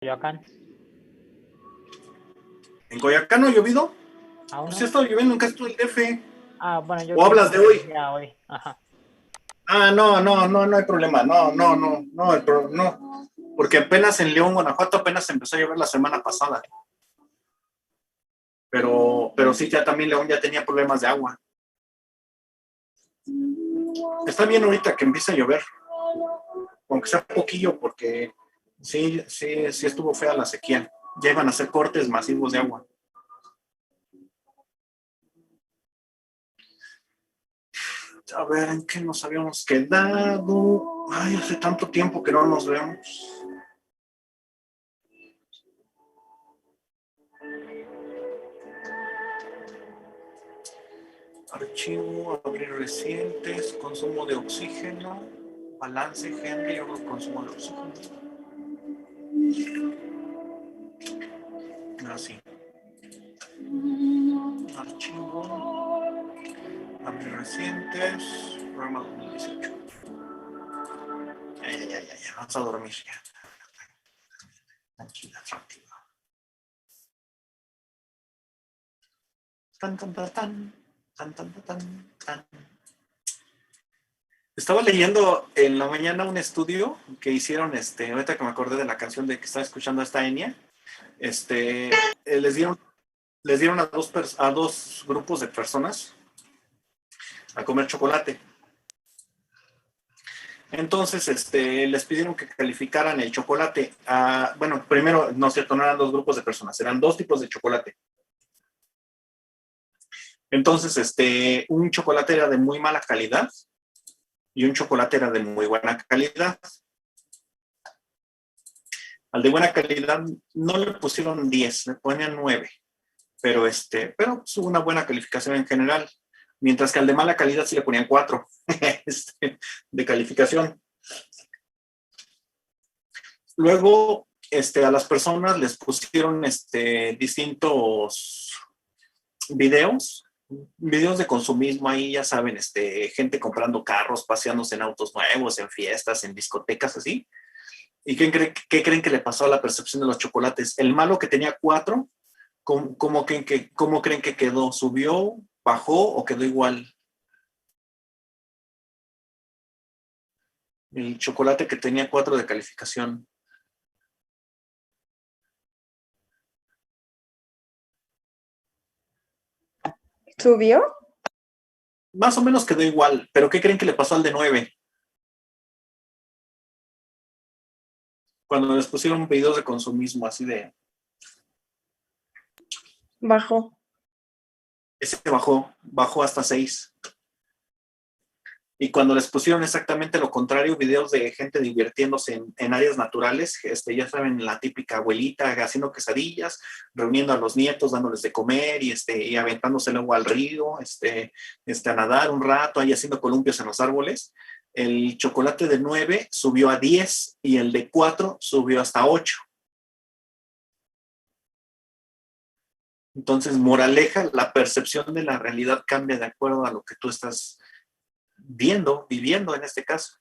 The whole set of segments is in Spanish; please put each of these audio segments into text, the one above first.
Coyoacán. ¿En Coyoacán no ha llovido? ¿Aún Pues sí ha no? estado lloviendo en casi todo el DF. Bueno, yo ¿O creí hablas de que hoy? decía hoy. Ajá. No hay problema. No. Porque apenas en León, Guanajuato, apenas empezó a llover la semana pasada. Pero sí, ya también León ya tenía problemas de agua. Está bien ahorita que empiece a llover, aunque sea poquillo, porque sí estuvo fea la sequía. Ya iban a hacer cortes masivos de agua. A ver, ¿en qué nos habíamos quedado? Ay, hace tanto tiempo que no nos vemos. Archivo, abrir recientes, consumo de oxígeno, balance, Henry, yo creo consumo de oxígeno. Así. Archivo, abrir recientes, programa 2018. Ya, vamos a dormir ya. Tranquila, tranquila. Tan. Estaba leyendo en la mañana un estudio que hicieron, ahorita que me acordé de la canción de que estaba escuchando esta Enya, les dieron a dos grupos de personas a comer chocolate. Entonces, les pidieron que calificaran el chocolate. Bueno, primero, no es cierto, no eran dos grupos de personas, eran dos tipos de chocolate. Entonces, un chocolate era de muy mala calidad y un chocolate era de muy buena calidad. Al de buena calidad no le pusieron 10, le ponían 9, pero pues, hubo una buena calificación en general, mientras que al de mala calidad sí le ponían 4 de calificación. Luego, a las personas les pusieron distintos videos de consumismo ahí, ya saben, gente comprando carros, paseándose en autos nuevos, en fiestas, en discotecas, así. ¿Y qué creen que le pasó a la percepción de los chocolates? El malo que tenía 4, ¿cómo creen que quedó? ¿Subió, bajó o quedó igual? El chocolate que tenía 4 de calificación. ¿Subió? Más o menos quedó igual, pero ¿qué creen que le pasó al de 9? Cuando les pusieron videos de consumismo así de... Bajó. Ese bajó hasta 6. Y cuando les pusieron exactamente lo contrario, videos de gente divirtiéndose en áreas naturales, ya saben, la típica abuelita haciendo quesadillas, reuniendo a los nietos, dándoles de comer y aventándose luego al río, a nadar un rato, ahí haciendo columpios en los árboles. El chocolate de 9 subió a 10 y el de 4 subió hasta 8. Entonces, moraleja, la percepción de la realidad cambia de acuerdo a lo que tú estás viviendo en este caso.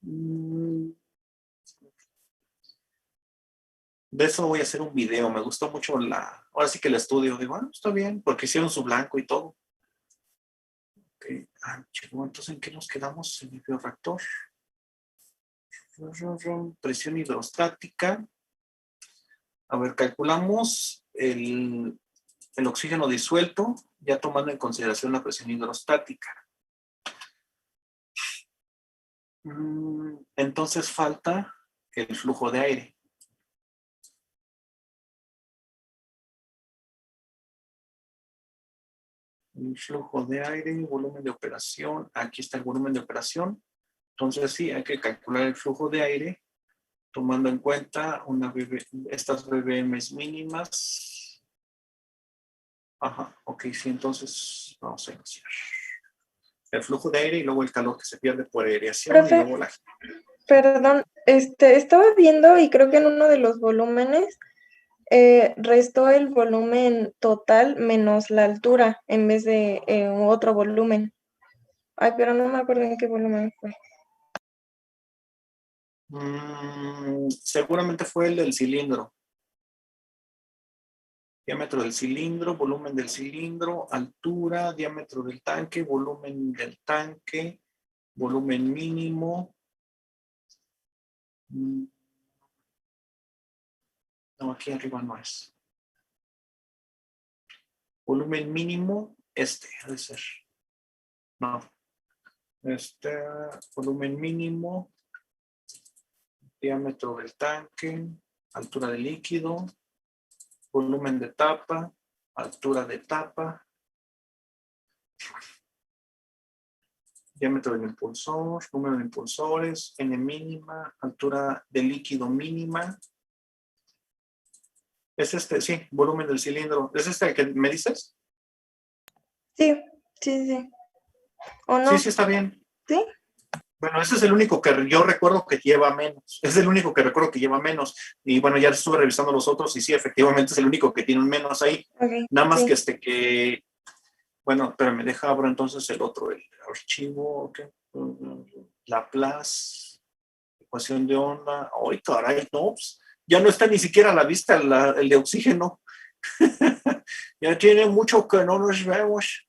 De eso voy a hacer un video. Me gustó mucho ahora sí que el estudio. Digo, está bien, porque hicieron su blanco y todo. Okay. Chico, entonces, ¿en qué nos quedamos? En el bioreactor. Presión hidrostática. A ver, calculamos el oxígeno disuelto, ya tomando en consideración la presión hidrostática. Entonces falta el flujo de aire. El flujo de aire, volumen de operación. Aquí está el volumen de operación. Entonces sí, hay que calcular el flujo de aire tomando en cuenta estas BBMs mínimas. Ajá, ok, sí, entonces vamos a iniciar. El flujo de aire y luego el calor que se pierde por aireación y Profe, luego la... perdón, estaba viendo y creo que en uno de los volúmenes restó el volumen total menos la altura en vez de otro volumen. Ay, pero no me acuerdo en qué volumen fue. Seguramente fue el del cilindro. Diámetro del cilindro, volumen del cilindro, altura, diámetro del tanque, volumen del tanque, volumen mínimo. No, aquí arriba no es. Volumen mínimo, ha de ser. No. Volumen mínimo, diámetro del tanque, altura del líquido, volumen de tapa, altura de tapa, diámetro del impulsor, número de impulsores, N mínima, altura del líquido mínima. Es sí, volumen del cilindro. ¿Es el que me dices? Sí, sí, sí. ¿O no? Sí, sí, está bien. ¿Sí? Bueno, ese es el único que yo recuerdo que lleva menos. Es el único que recuerdo que lleva menos. Y bueno, ya estuve revisando los otros y sí, efectivamente es el único que tiene un menos ahí. Okay, Nada más sí. bueno, pero me deja abro entonces el otro, el archivo, okay. Laplace, ecuación de onda. ¡Ay, caray! No, pues, ya no está ni siquiera a la vista el de oxígeno. Ya tiene mucho que no nos vemos.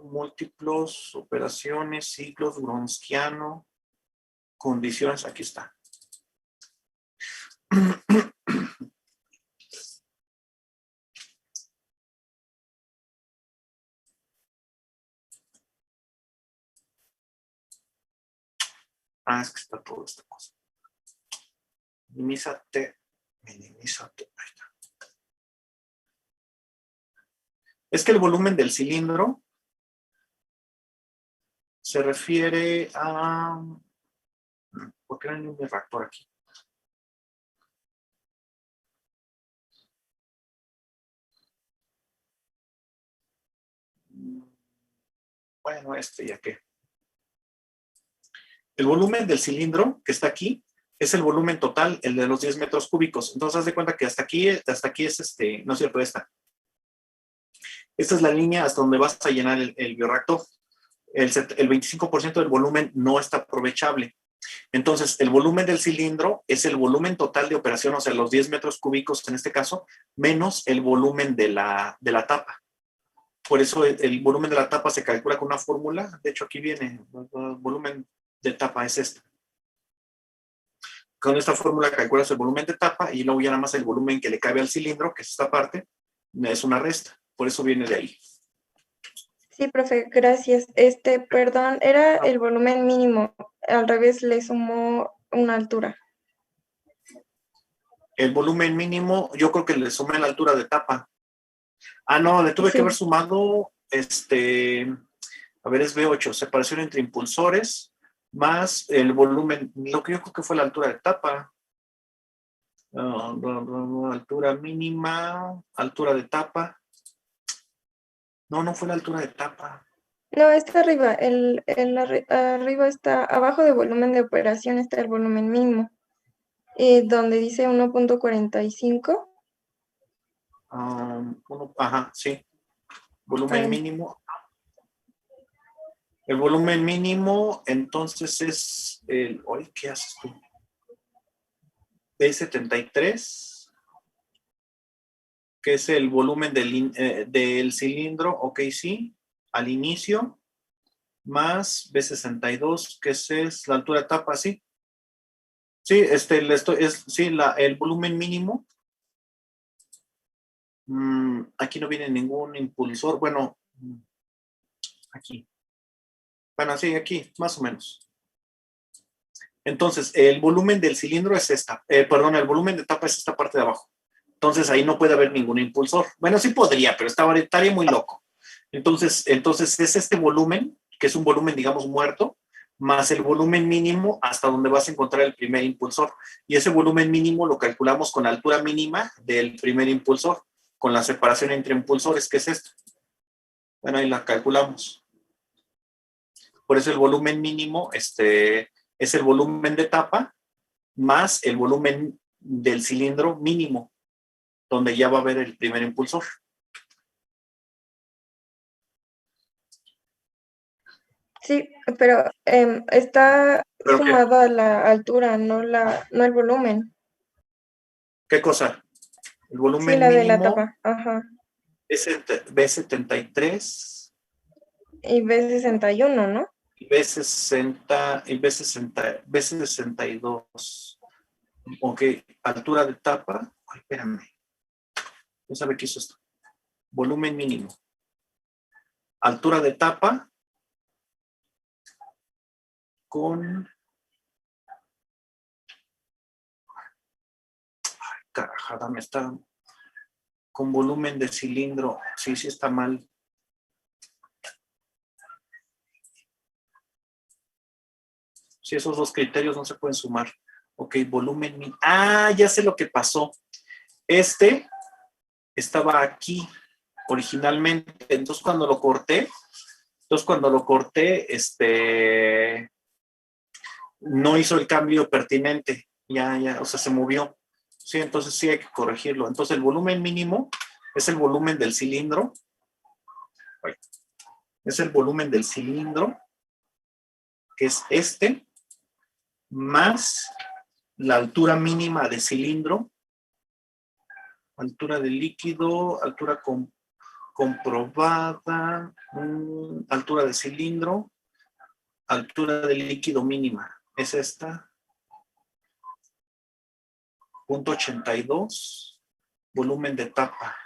Múltiplos, operaciones, ciclos, Wronskiano, condiciones, aquí está. Es que está toda esta cosa. Minimízate. Ahí está. Es que el volumen del cilindro se refiere a... ¿Por qué no hay un reactor aquí? Bueno, ya que. El volumen del cilindro que está aquí es el volumen total, el de los 10 metros cúbicos. Entonces, haz de cuenta que hasta aquí es no es cierto, esta. Esta es la línea hasta donde vas a llenar el bioreactor. El 25% del volumen no está aprovechable. Entonces, el volumen del cilindro es el volumen total de operación, o sea, los 10 metros cúbicos en este caso, menos el volumen de la tapa. Por eso el volumen de la tapa se calcula con una fórmula. De hecho, aquí viene, el volumen de tapa es esta. Con esta fórmula calculas el volumen de tapa y luego ya nada más el volumen que le cabe al cilindro, que es esta parte, es una resta. Por eso viene de ahí. Sí, profe, gracias. Perdón, era el volumen mínimo. Al revés, le sumó una altura. El volumen mínimo, yo creo que le sumé la altura de tapa. No, le tuve que haber sumado, a ver, es B8, separación entre impulsores, más el volumen, lo que yo creo que fue la altura de tapa. Altura mínima, altura de tapa. No fue la altura de tapa. No, está arriba. Arriba está, abajo de volumen de operación está el volumen mínimo, donde dice 1.45. Ajá, sí. Volumen mínimo. El volumen mínimo, entonces es el. Oye, ¿qué haces tú? B73, que es el volumen del cilindro, ok, sí, al inicio, más B62, que es la altura de tapa, sí. Sí, el volumen mínimo. Aquí no viene ningún impulsor. Bueno, aquí. Bueno, sí, aquí, más o menos. Entonces, el volumen del cilindro es el volumen de tapa es esta parte de abajo. Entonces, ahí no puede haber ningún impulsor. Bueno, sí podría, pero estaría muy loco. Entonces es este volumen, que es un volumen, digamos, muerto, más el volumen mínimo hasta donde vas a encontrar el primer impulsor. Y ese volumen mínimo lo calculamos con la altura mínima del primer impulsor, con la separación entre impulsores, que es esto. Bueno, ahí la calculamos. Por eso el volumen mínimo es el volumen de tapa más el volumen del cilindro mínimo, donde ya va a haber el primer impulsor. Sí, pero está ¿Pero qué? sumado a la altura, no el volumen. ¿Qué cosa? El Sí, volumen la de la mínimo tapa. Ajá. es B73 Y B61, ¿no? y B60 y B62. Ok, altura de tapa. Ay, espérame. ¿Quién sabe qué hizo esto? Volumen mínimo. Altura de tapa con... Carajada, me está... Con volumen de cilindro. Sí, sí está mal. Sí, esos dos criterios no se pueden sumar. Ok, volumen mínimo. Ah, ya sé lo que pasó. Este estaba aquí originalmente. Entonces cuando lo corté, no hizo el cambio pertinente. Ya, o sea, se movió. Sí, entonces sí hay que corregirlo. Entonces el volumen mínimo es el volumen del cilindro. Es el volumen del cilindro, que es este, más la altura mínima de cilindro, altura del líquido, altura comprobada, altura de cilindro, altura del líquido mínima. Es esta, 0.82, volumen de tapa.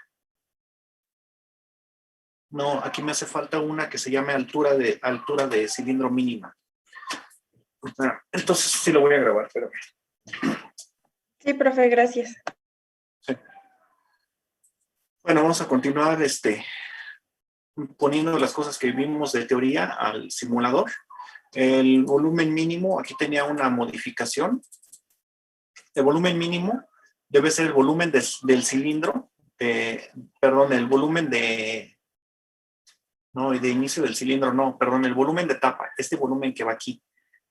No, aquí me hace falta una que se llame altura de cilindro mínima. Entonces sí lo voy a grabar, pero... Sí, profe, gracias. Sí. Bueno, vamos a continuar poniendo las cosas que vimos de teoría al simulador. El volumen mínimo, aquí tenía una modificación. El volumen mínimo debe ser el volumen del cilindro, perdón, el volumen no, de inicio del cilindro, no, perdón, el volumen de tapa, este volumen que va aquí.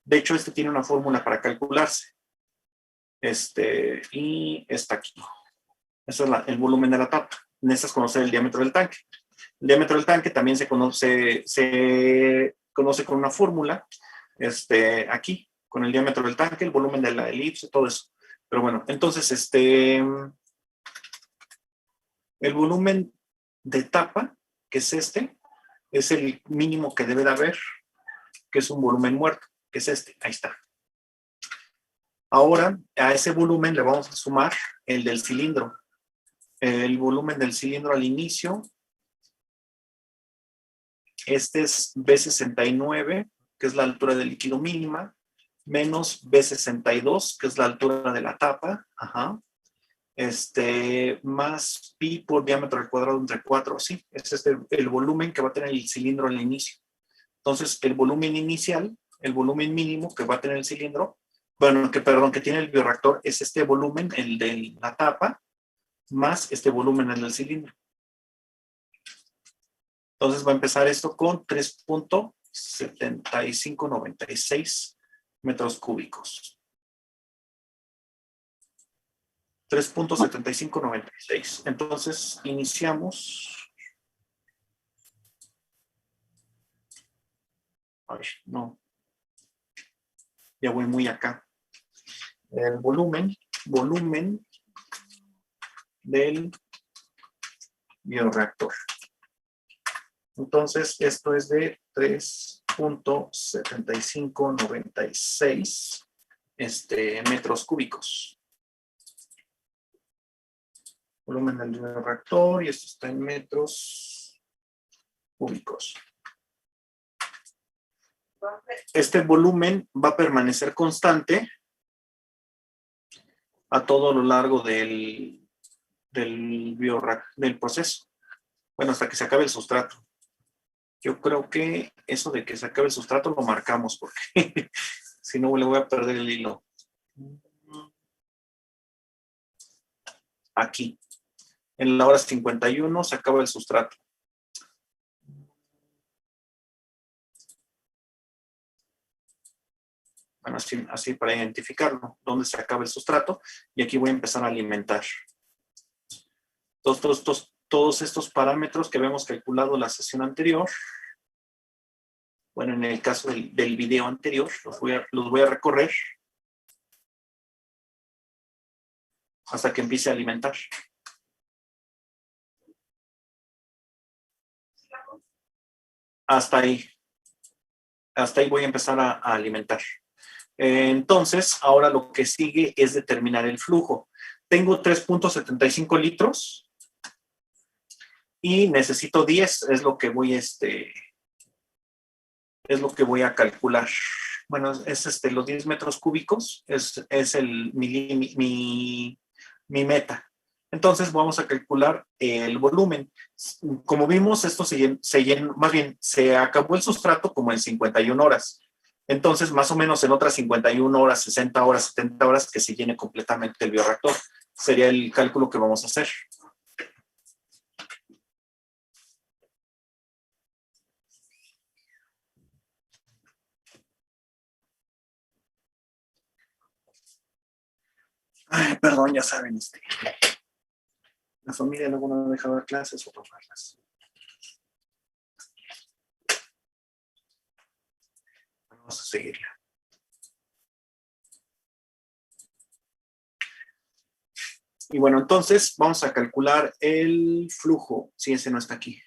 De hecho, este tiene una fórmula para calcularse. Y está aquí. Eso es el volumen de la tapa. Necesitas conocer el diámetro del tanque. El diámetro del tanque también se conoce con una fórmula, aquí, con el diámetro del tanque, el volumen de la elipse, todo eso. Pero bueno, entonces, el volumen de tapa, que es es el mínimo que debe de haber, que es un volumen muerto, que es ahí está. Ahora, a ese volumen le vamos a sumar el del cilindro. El volumen del cilindro al inicio, este es B69, que es la altura del líquido mínima, menos B62, que es la altura de la tapa, ajá. Más pi por diámetro al cuadrado entre 4, sí, es el volumen que va a tener el cilindro al inicio. Entonces, el volumen inicial, el volumen mínimo que va a tener el cilindro, bueno, que tiene el bioreactor, es este volumen, el de la tapa, más este volumen en el cilindro. Entonces va a empezar esto con 3.7596 metros cúbicos. 3.7596. Entonces iniciamos. Ay, no. Ya voy muy acá. El volumen del bioreactor. Entonces, esto es de 3.7596 metros cúbicos. Volumen del bioreactor, y esto está en metros cúbicos. Este volumen va a permanecer constante a todo lo largo del proceso. Bueno, hasta que se acabe el sustrato. Yo creo que eso de que se acabe el sustrato lo marcamos, porque si no le voy a perder el hilo. Aquí. En la hora 51 se acaba el sustrato. Bueno, así para identificarlo, dónde se acaba el sustrato. Y aquí voy a empezar a alimentar. Todos estos parámetros que habíamos calculado la sesión anterior, Bueno, en el caso del video anterior, los voy a recorrer hasta que empiece a alimentar. Hasta ahí. Hasta ahí voy a empezar a alimentar. Entonces, ahora lo que sigue es determinar el flujo. Tengo 3.75 litros y necesito 10, es lo que voy a calcular. Bueno, es los 10 metros cúbicos, es mi meta. Entonces vamos a calcular el volumen. Como vimos, esto más bien se acabó el sustrato como en 51 horas. Entonces, más o menos en otras 51 horas, 60 horas, 70 horas, que se llene completamente el bioreactor. Sería el cálculo que vamos a hacer. Ay, perdón, ya saben, la familia luego no deja dar clases o tomarlas. Vamos a seguirla. Y bueno, entonces vamos a calcular el flujo, si ese no está aquí.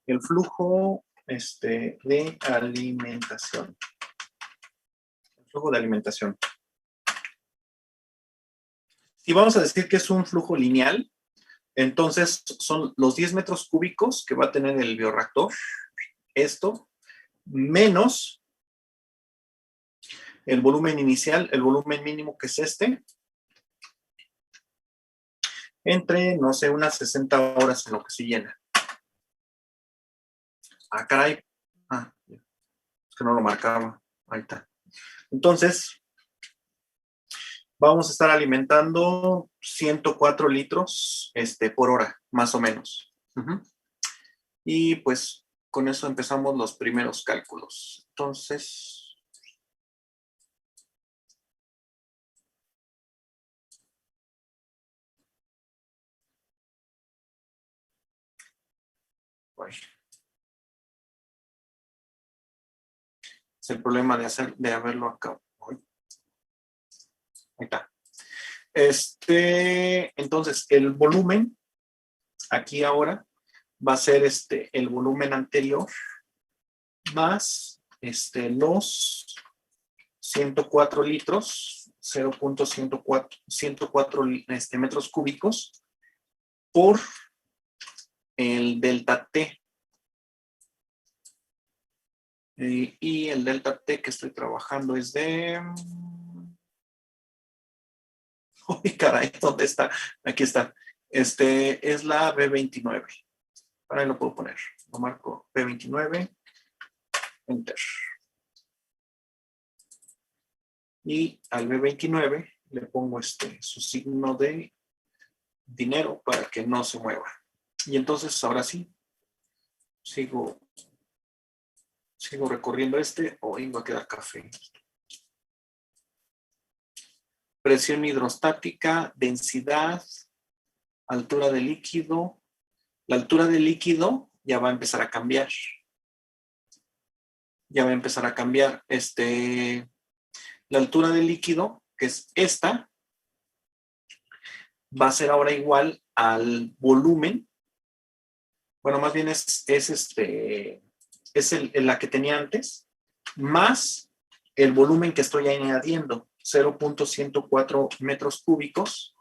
El flujo de alimentación. El flujo de alimentación. Y vamos a decir que es un flujo lineal. Entonces son los 10 metros cúbicos que va a tener el bioreactor. Esto menos el volumen inicial, el volumen mínimo que es entre, no sé, unas 60 horas en lo que se llena. Ah, caray. Ah, es que no lo marcaba. Ahí está. Entonces, vamos a estar alimentando 104 litros por hora, más o menos. Y pues con eso empezamos los primeros cálculos. Entonces, bueno, es el problema de haberlo acá. Ahí está. Entonces, el volumen, aquí ahora, va a ser el volumen anterior más los 104 litros, 0.104 metros cúbicos por el delta T. Y el delta T que estoy trabajando es de... ¡Uy, caray! ¿Dónde está? Aquí está. Es la B29. Ahora lo puedo poner. Lo marco B29. Enter. Y al B29 le pongo su signo de dinero para que no se mueva. Y entonces ahora sí, sigo recorriendo hoy va a quedar café. Presión hidrostática, densidad, altura del líquido. La altura del líquido ya va a empezar a cambiar. Ya va a empezar a cambiar. La altura del líquido, que es esta, va a ser ahora igual al volumen. Bueno, más bien es la que tenía antes, más el volumen que estoy añadiendo, 0.104 metros cúbicos,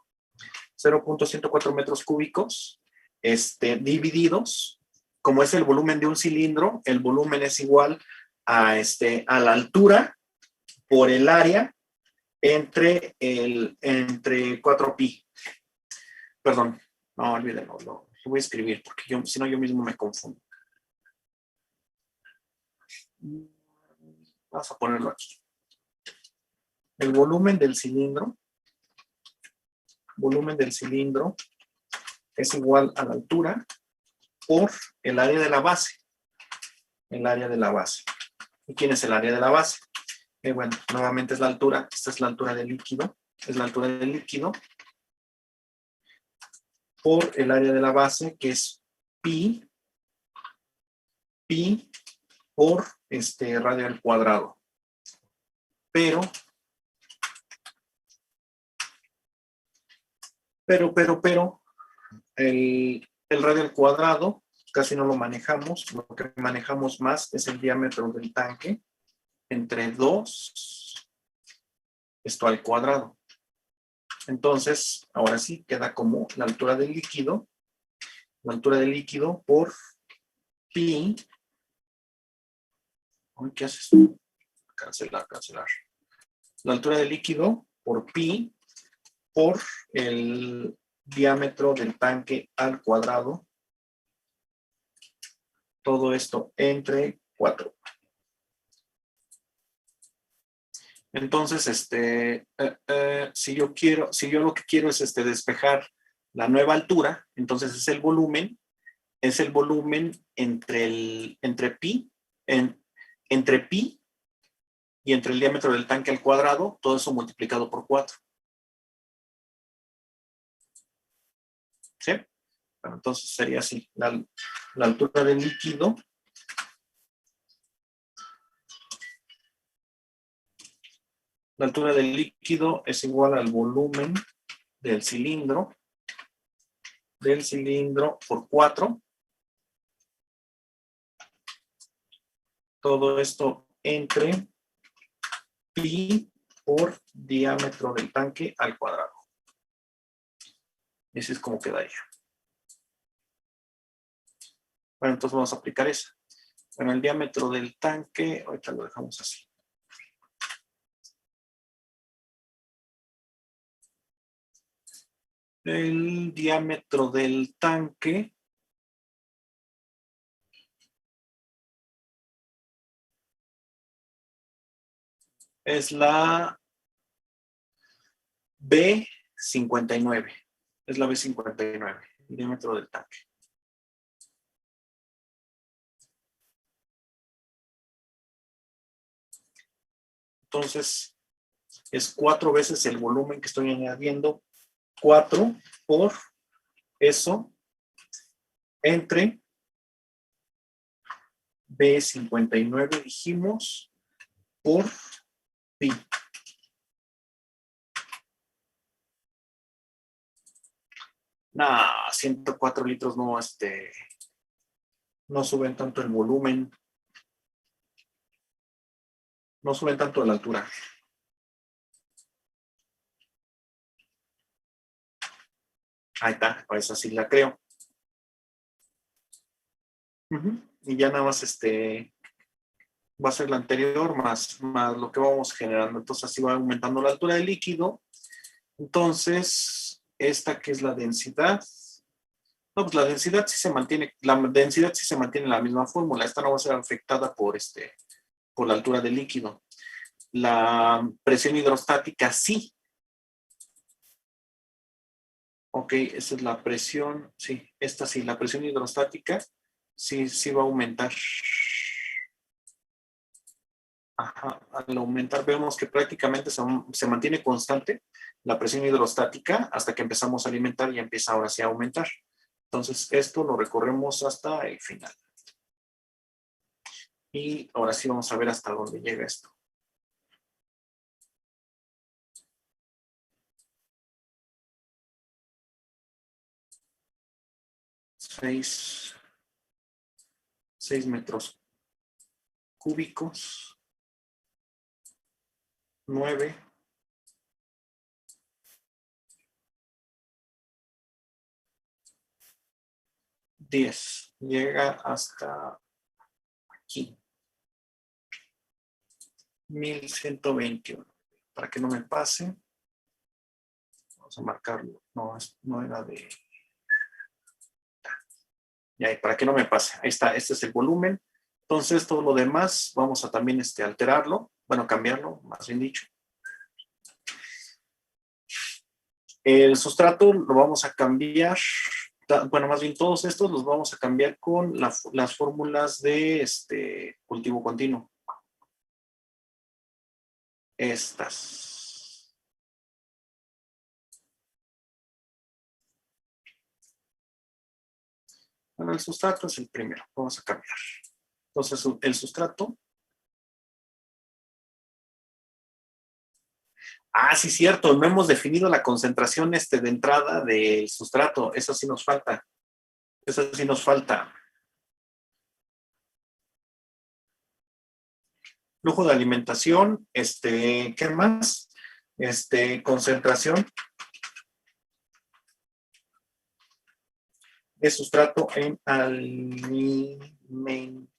0.104 metros cúbicos, divididos, como es el volumen de un cilindro, el volumen es igual a la altura por el área entre 4pi. Perdón, no, olvídenlo, lo voy a escribir porque si no yo mismo me confundo. Vamos a ponerlo aquí. El volumen del cilindro es igual a la altura por el área de la base. El área de la base. ¿Y quién es el área de la base? Bueno, nuevamente es la altura. Esta es la altura del líquido. Es la altura del líquido por el área de la base, que es pi pi por radio al cuadrado. Pero, el radio al cuadrado casi no lo manejamos. Lo que manejamos más es el diámetro del tanque entre 2, esto al cuadrado. Entonces, ahora sí, queda como la altura del líquido por pi. ¿Qué haces tú? Cancelar. La altura del líquido por pi por el diámetro del tanque al cuadrado. Todo esto entre 4. Entonces, si yo lo que quiero es despejar la nueva altura, entonces es el volumen entre pi, entre pi y entre el diámetro del tanque al cuadrado, todo eso multiplicado por 4. ¿Sí? Bueno, entonces sería así, la altura del líquido es igual al volumen del cilindro por 4. Todo esto entre pi por diámetro del tanque al cuadrado. Y así es como quedaría. Bueno, entonces vamos a aplicar esa. Bueno, el diámetro del tanque, ahorita lo dejamos así. El diámetro del tanque es la B59. Es la B59, el diámetro del tanque. Entonces, es 4 veces el volumen que estoy añadiendo. 4 por eso entre B59 dijimos por pi. Nah, 104 litros no, no suben tanto el volumen. No suben tanto la altura. Ahí está, pues así la creo. Y ya nada más va a ser la anterior más lo que vamos generando. Entonces así va aumentando la altura del líquido. Entonces, esta que es la densidad. No, pues la densidad sí se mantiene, en la misma fórmula. Esta no va a ser afectada por la altura del líquido. La presión hidrostática sí. Ok, esa es la presión, sí, esta sí, la presión hidrostática sí va a aumentar. Ajá, al aumentar vemos que prácticamente se mantiene constante la presión hidrostática hasta que empezamos a alimentar y empieza ahora sí a aumentar. Entonces esto lo recorremos hasta el final. Y ahora sí vamos a ver hasta dónde llega esto. Seis metros cúbicos. 9. 10. Llega hasta aquí. 1121. Para que no me pase. Vamos a marcarlo. No era de... Ya, para que no me pase. Ahí está. Este es el volumen. Entonces, todo lo demás vamos a también alterarlo. Bueno, cambiarlo, más bien dicho. El sustrato lo vamos a cambiar. Bueno, más bien todos estos los vamos a cambiar con las fórmulas de cultivo continuo. Estas. Bueno, el sustrato es el primero. Vamos a cambiar. Entonces, el sustrato. Ah, sí, cierto. No hemos definido la concentración de entrada del sustrato. Eso sí nos falta. Eso sí nos falta. Flujo de alimentación, ¿qué más? Concentración de sustrato en alimentación.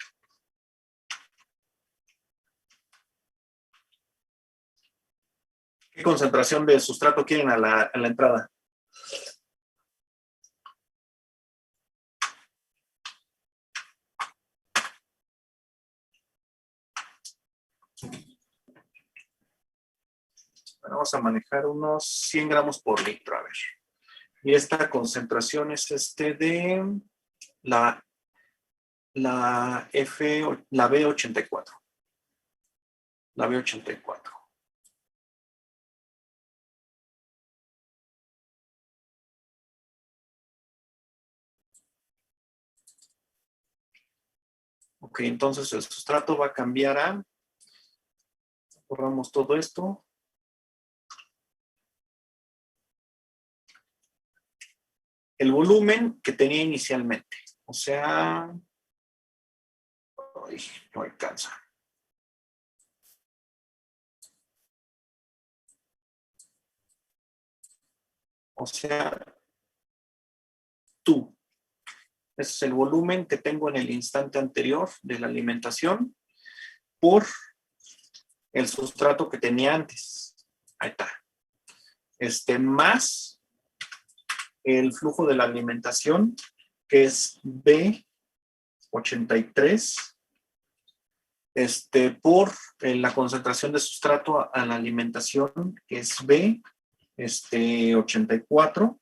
¿Qué concentración de sustrato quieren a la entrada? Bueno, vamos a manejar unos 100 gramos por litro, a ver. Y esta concentración es de la la B84. La B84. Ok, entonces el sustrato va a cambiar a, borramos todo esto. El volumen que tenía inicialmente. O sea, ay, no alcanza. O sea, tú. Ese es el volumen que tengo en el instante anterior de la alimentación por el sustrato que tenía antes. Ahí está. Más el flujo de la alimentación, que es B83, por la concentración de sustrato a la alimentación, que es B84,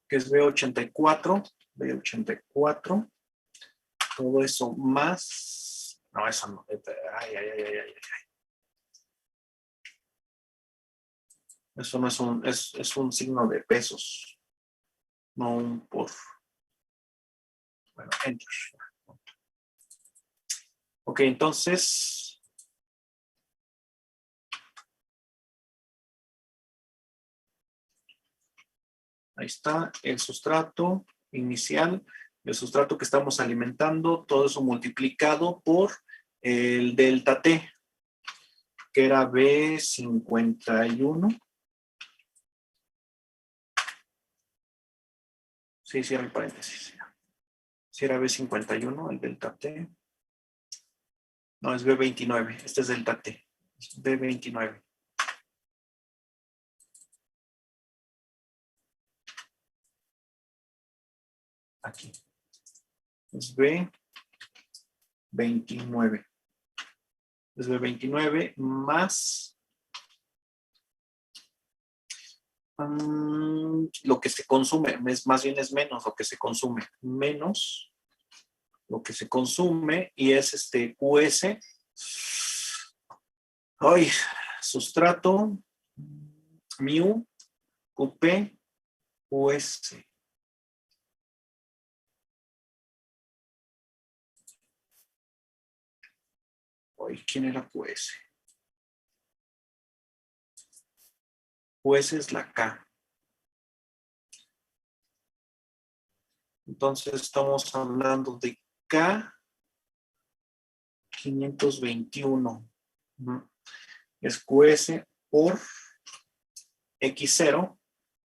que es B84, todo eso más, no, eso no, ay. Eso no es un signo de pesos, no un por, bueno, enter. Ok, entonces, ahí está el sustrato inicial, el sustrato que estamos alimentando, todo eso multiplicado por el delta T, que era B51. Sí, cierra el paréntesis. Si era B51, el delta T. No, es B29. Este es delta T. Es B29. Aquí. Es B29. Es B29 más lo que se consume. Más bien es menos lo que se consume. Menos lo que se consume y es QS. Ay, sustrato, mu, QP, QS. Ay, ¿quién era QS? QS es la K. Entonces estamos hablando de K 521. Es QS por X0,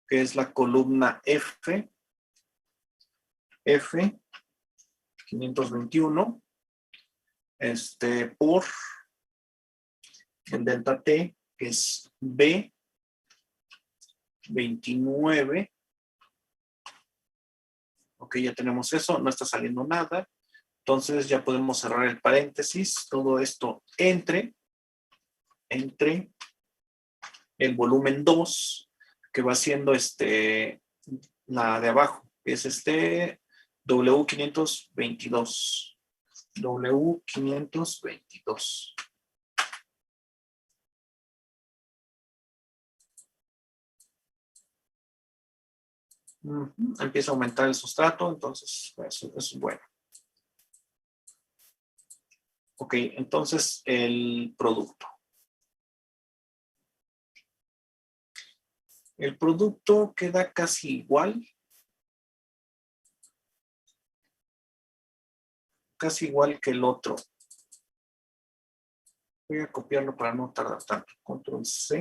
que es la columna F 521, por el delta T, que es B29. Ok, ya tenemos eso, no está saliendo nada. Entonces ya podemos cerrar el paréntesis. Todo esto entre el volumen 2, que va siendo la de abajo, que es W522. W522. Empieza a aumentar el sustrato, entonces eso es bueno. Ok, entonces el producto. El producto queda casi igual. Casi igual que el otro. Voy a copiarlo para no tardar tanto. Control C.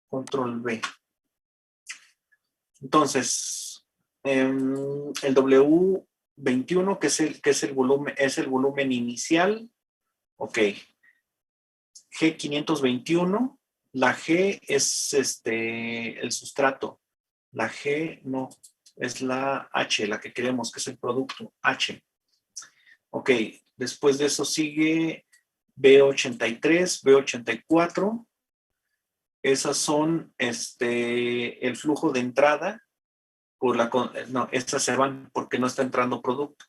Control V. Entonces, el W21, que es el volumen inicial. Ok. G521. La G es el sustrato. La G no, es la H, la que queremos, que es el producto H. Ok, después de eso sigue B83, B84. Esas son el flujo de entrada. No, estas se van porque no está entrando producto.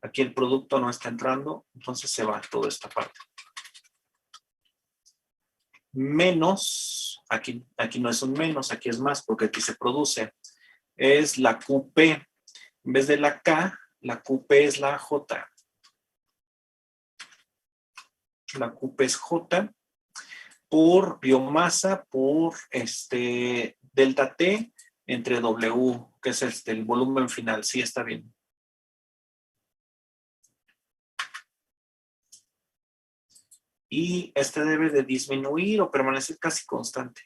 Aquí el producto no está entrando, entonces se va toda esta parte. Menos, aquí no es un menos, aquí es más porque aquí se produce. Es la QP. En vez de la K, la QP es la J. La QP es J por biomasa por delta T entre W, que es el volumen final. Sí, está bien. Y debe de disminuir o permanecer casi constante.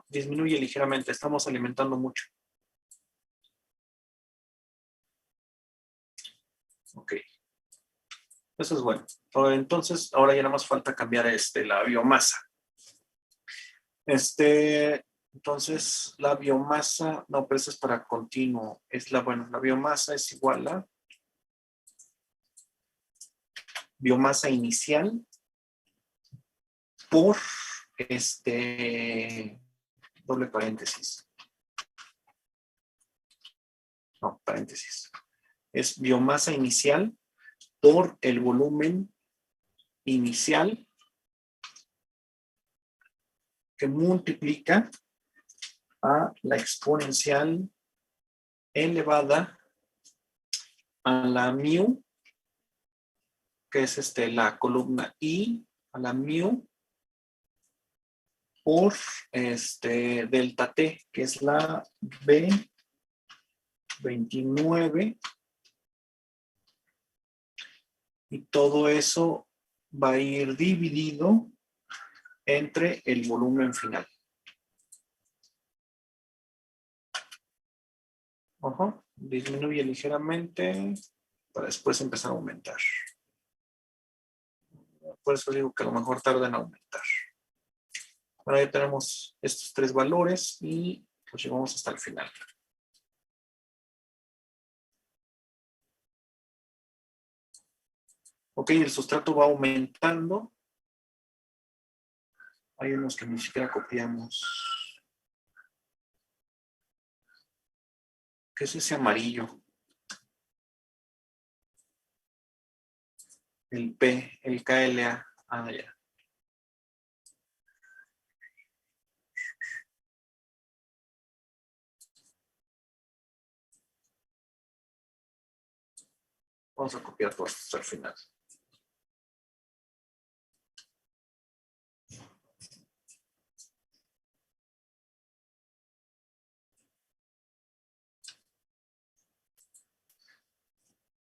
Disminuye ligeramente, estamos alimentando mucho. Ok. Eso es bueno. Entonces, ahora ya nada más falta cambiar la biomasa. Entonces, la biomasa, no, pero eso es para continuo. La biomasa es igual a biomasa inicial por doble paréntesis. No, paréntesis. Es biomasa inicial por el volumen inicial que multiplica a la exponencial elevada a la mu, que es la columna I, a la mu por delta T, que es la B29, y todo eso va a ir dividido entre el volumen final. Disminuye ligeramente para después empezar a aumentar. Por eso digo que a lo mejor tarda en aumentar. Ahora ya tenemos estos tres valores y los llevamos hasta el final. Ok, el sustrato va aumentando. Hay unos que ni siquiera copiamos. ¿Qué es ese amarillo? El P, el KLA. Ah, ya. Vamos a copiar todos hasta el final.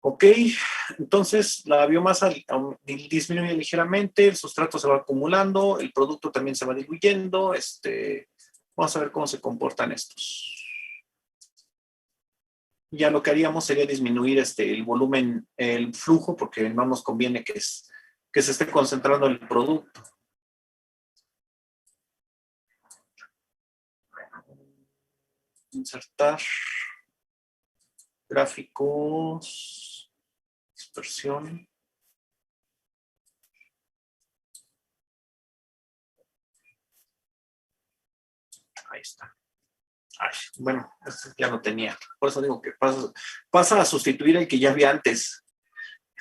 Ok, entonces la biomasa disminuye ligeramente, el sustrato se va acumulando, el producto también se va diluyendo. Vamos a ver cómo se comportan estos. Ya lo que haríamos sería disminuir el volumen, el flujo, porque no nos conviene que se esté concentrando el producto. Insertar gráficos, dispersión. Ahí está. Ay, bueno, este ya lo tenía. Por eso digo que pasa a sustituir el que ya había antes.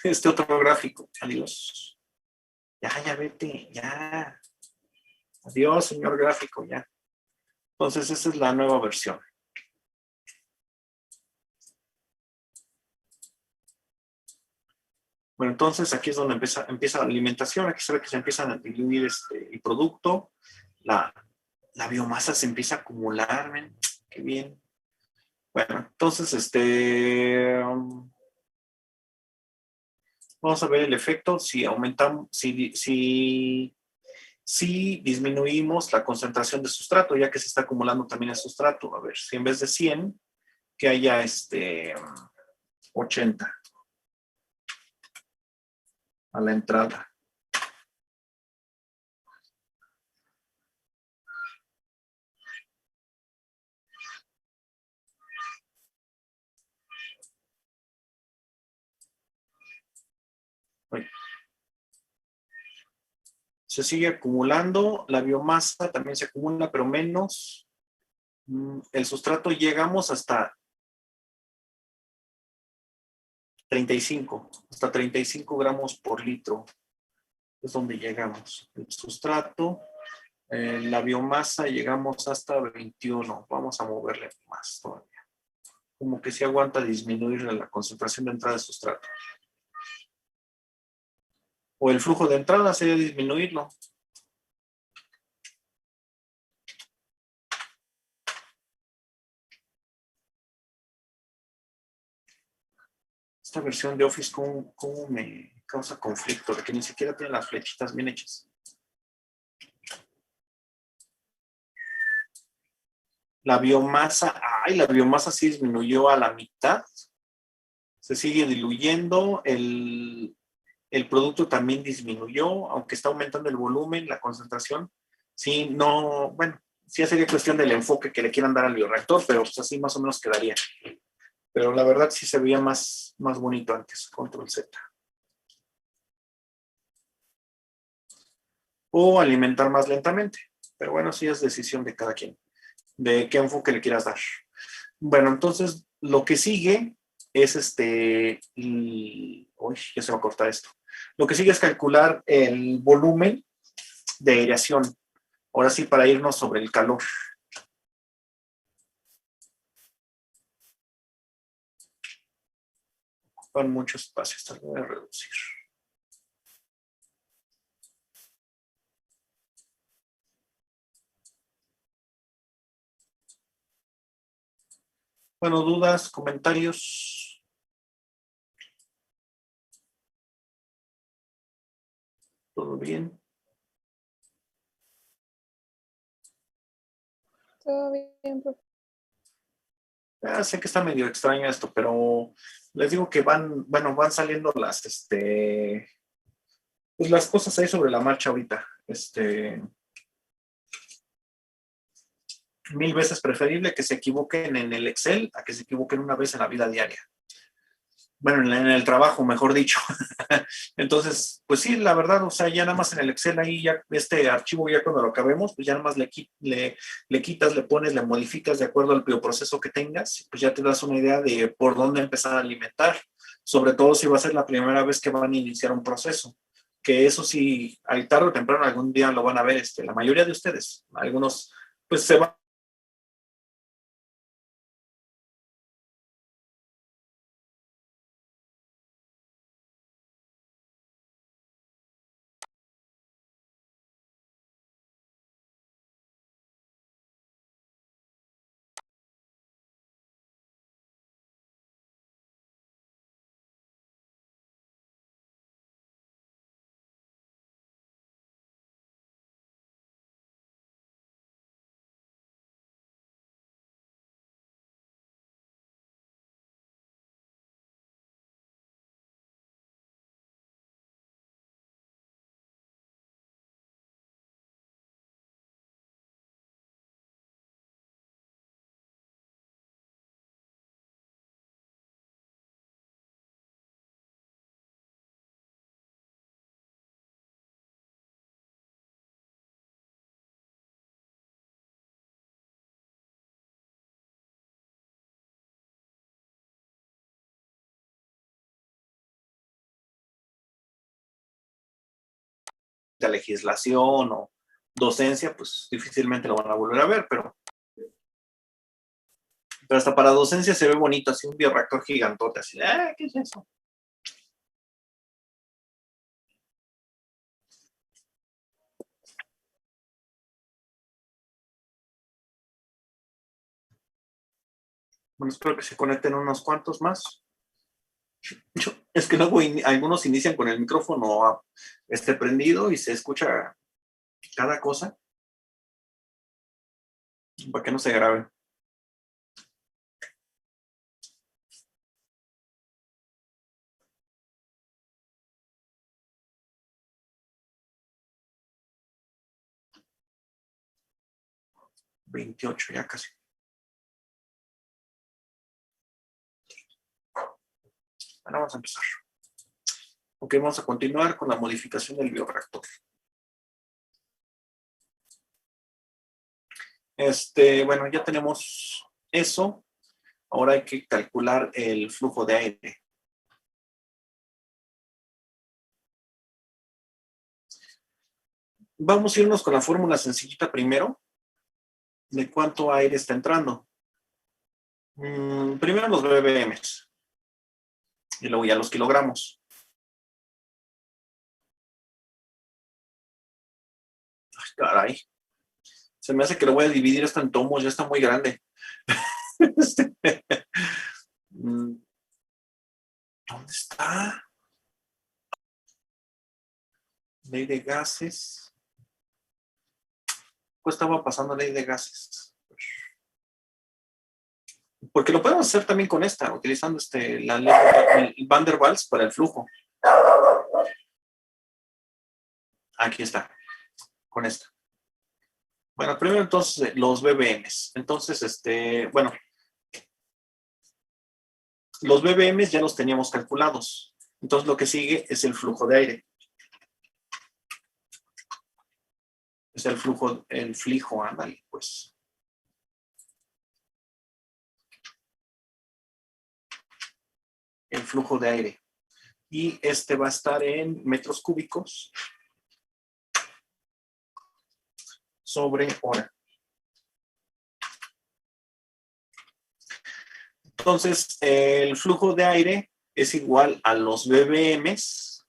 Este otro gráfico. Adiós. Ya vete, ya. Adiós, señor gráfico, ya. Entonces, esa es la nueva versión. Bueno, entonces aquí es donde empieza la alimentación, aquí se ve que se empiezan a diluir el producto, la, la biomasa se empieza a acumular, ¿ven? Qué bien. Bueno, entonces, vamos a ver el efecto si aumentamos, si disminuimos la concentración de sustrato, ya que se está acumulando también el sustrato. A ver, si en vez de 100, que haya 80 a la entrada. Se sigue acumulando, la biomasa también se acumula, pero menos. El sustrato llegamos hasta 35 gramos por litro. Es donde llegamos. El sustrato, la biomasa llegamos hasta 21. Vamos a moverle más todavía. Como que sí aguanta disminuir la concentración de entrada de sustrato. O el flujo de entrada sería disminuirlo. Esta versión de Office, ¿cómo me causa conflicto? De que ni siquiera tiene las flechitas bien hechas. La biomasa, la biomasa sí disminuyó a la mitad. Se sigue diluyendo. El producto también disminuyó, aunque está aumentando el volumen, la concentración. Sí, no, bueno, sí sería cuestión del enfoque que le quieran dar al bioreactor, pero pues así más o menos quedaría. Pero la verdad sí se veía más bonito antes, control Z. O alimentar más lentamente. Pero bueno, sí es decisión de cada quien, de qué enfoque le quieras dar. Bueno, entonces lo que sigue es uy, ya se va a cortar esto. Lo que sigue es calcular el volumen de aireación. Ahora sí, para irnos sobre el calor. Ocupan mucho espacio, esto lo voy a reducir. Bueno, dudas, comentarios. ¿Todo bien? Todo bien, profe. Sé que está medio extraño esto, pero les digo que van saliendo pues las cosas ahí sobre la marcha ahorita. Mil veces preferible que se equivoquen en el Excel a que se equivoquen una vez en la vida diaria. Bueno, en el trabajo, mejor dicho. Entonces, pues sí, la verdad, o sea, ya nada más en el Excel ahí, ya este archivo, ya cuando lo acabemos, pues ya nada más le quitas, le pones, le modificas de acuerdo al bioproceso que tengas, pues ya te das una idea de por dónde empezar a alimentar, sobre todo si va a ser la primera vez que van a iniciar un proceso, que eso sí, al tarde o temprano algún día lo van a ver, la mayoría de ustedes, algunos, pues se van de legislación o docencia, pues difícilmente lo van a volver a ver, pero hasta para docencia se ve bonito, así un bioreactor gigantote, así, ¿qué es eso? Bueno, espero que se conecten unos cuantos más. Es que luego algunos inician con el micrófono prendido y se escucha cada cosa para que no se grabe. $28 ya casi. Bueno, vamos a empezar. Ok, vamos a continuar con la modificación del bioreactor. Bueno, ya tenemos eso. Ahora hay que calcular el flujo de aire. Vamos a irnos con la fórmula sencillita primero de cuánto aire está entrando. Primero los bbms y luego ya los kilogramos. Ay, caray. Se me hace que lo voy a dividir esto en tomos, ya está muy grande. ¿Dónde está? Ley de gases. Pues estaba pasando ley de gases. Porque lo podemos hacer también con esta, utilizando la ley de Van der Waals para el flujo. Aquí está, con esta. Bueno, primero entonces los bbms. Entonces, bueno, los bbms ya los teníamos calculados. Entonces lo que sigue es el flujo de aire. Es el flujo, ándale, pues. El flujo de aire. Y va a estar en metros cúbicos sobre hora. Entonces, el flujo de aire es igual a los bbms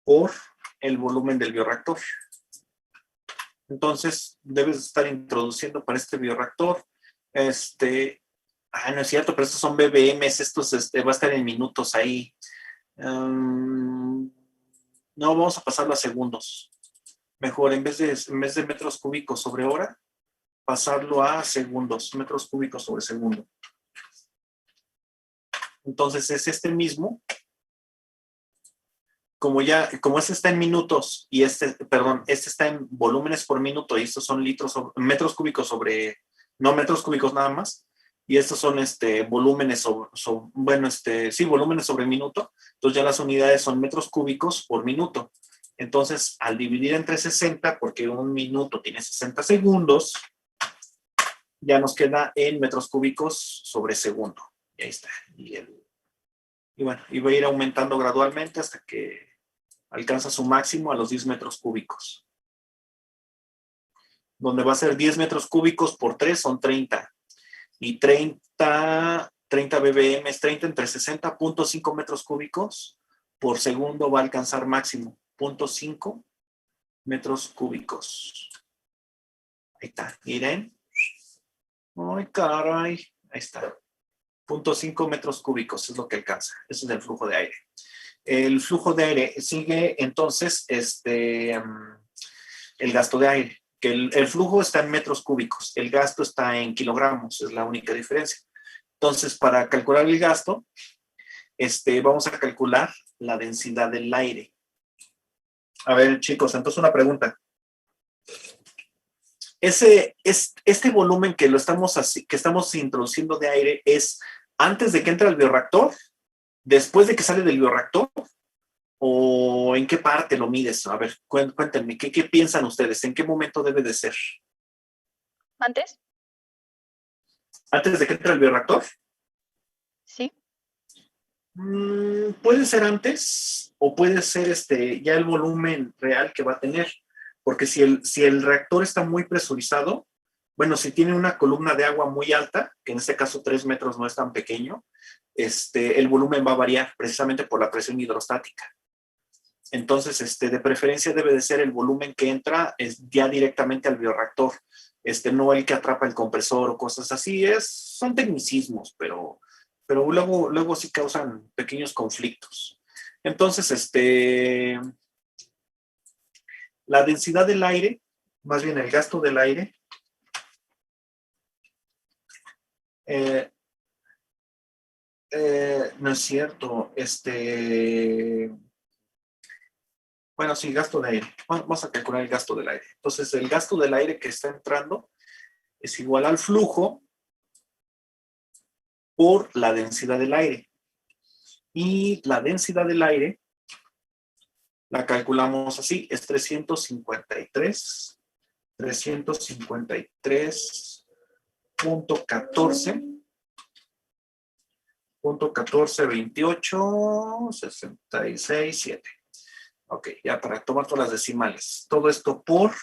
por el volumen del bioreactor. Entonces, debes estar introduciendo para este bioreactor, no es cierto, pero estos son bbms, estos va a estar en minutos ahí. No, vamos a pasarlo a segundos. Mejor, en vez de metros cúbicos sobre hora, pasarlo a segundos, metros cúbicos sobre segundo. Entonces es este mismo. Como este está en minutos y este está en volúmenes por minuto y estos son metros cúbicos sobre, no metros cúbicos nada más, y estos son volúmenes volúmenes sobre minuto, entonces ya las unidades son metros cúbicos por minuto. Entonces, al dividir entre 60, porque un minuto tiene 60 segundos, ya nos queda en metros cúbicos sobre segundo. Y ahí está. Y bueno, y va a ir aumentando gradualmente hasta que alcanza su máximo a los 10 metros cúbicos. Donde va a ser 10 metros cúbicos por 3 son 30. Y 30 bbm, 30 entre 60.5 metros cúbicos por segundo va a alcanzar máximo. 0.5 metros cúbicos. Ahí está, miren. Ay, caray. Ahí está. 0.5 metros cúbicos es lo que alcanza. Ese es el flujo de aire. El flujo de aire sigue entonces el gasto de aire, que el flujo está en metros cúbicos, el gasto está en kilogramos, es la única diferencia. Entonces, para calcular el gasto, vamos a calcular la densidad del aire. A ver, chicos, entonces una pregunta. Este volumen que estamos introduciendo de aire es antes de que entre al bioreactor, después de que sale del bioreactor, o en qué parte lo mides. A ver, cuéntenme, ¿qué piensan ustedes? ¿En qué momento debe de ser? ¿Antes? ¿Antes de que entre el bioreactor? Sí. Puede ser antes o puede ser ya el volumen real que va a tener. Porque si el reactor está muy presurizado, bueno, si tiene una columna de agua muy alta, que en este caso 3 metros no es tan pequeño, el volumen va a variar precisamente por la presión hidrostática. Entonces, de preferencia debe de ser el volumen que entra ya directamente al bioreactor. no el que atrapa el compresor o cosas así. Son tecnicismos, pero luego sí causan pequeños conflictos. Entonces, la densidad del aire, más bien el gasto del aire, no es cierto, bueno, sí, gasto de aire. Vamos a calcular el gasto del aire. Entonces, el gasto del aire que está entrando es igual al flujo por la densidad del aire. Y la densidad del aire la calculamos así, es 353.14.28.66.7. Ok, ya para tomar todas las decimales. Todo esto por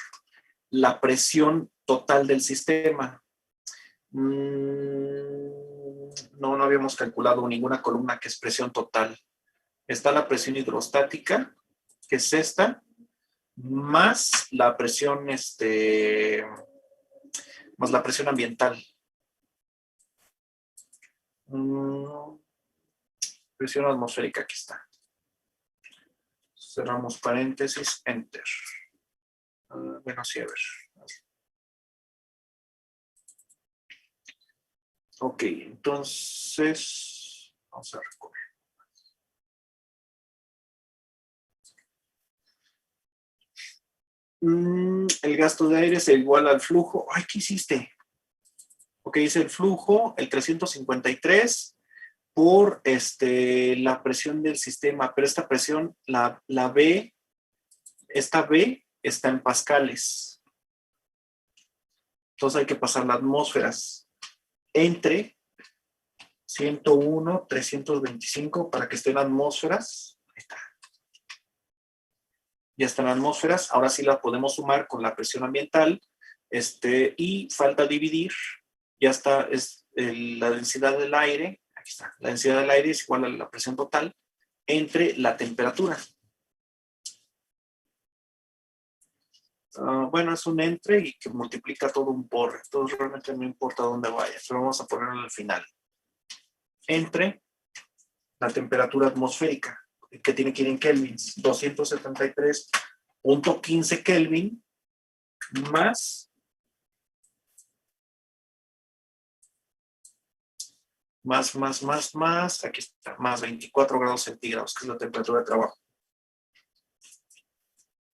la presión total del sistema. No habíamos calculado ninguna columna que es presión total. Está la presión hidrostática, que es esta, más la presión, más la presión ambiental. Presión atmosférica, aquí está. Cerramos paréntesis, enter. Bueno, sí, a ver. Ok, entonces vamos a recorrer. El gasto de aire es igual al flujo. Ay, ¿qué hiciste? Ok, es el flujo, el 353 por la presión del sistema, pero esta presión, la B, esta B está en pascales. Entonces hay que pasar las atmósferas entre 101, 325 para que estén atmósferas. Ahí está. Ya están atmósferas. Ahora sí la podemos sumar con la presión ambiental. Y falta dividir. Ya está, la densidad del aire. Aquí está. La densidad del aire es igual a la presión total entre la temperatura. Bueno, es un entre y que multiplica todo un por. Entonces realmente no importa dónde vaya, pero vamos a ponerlo al final. Entre la temperatura atmosférica, que tiene que ir en kelvins, 273.15 Kelvin, más, aquí está, más 24 grados centígrados, que es la temperatura de trabajo.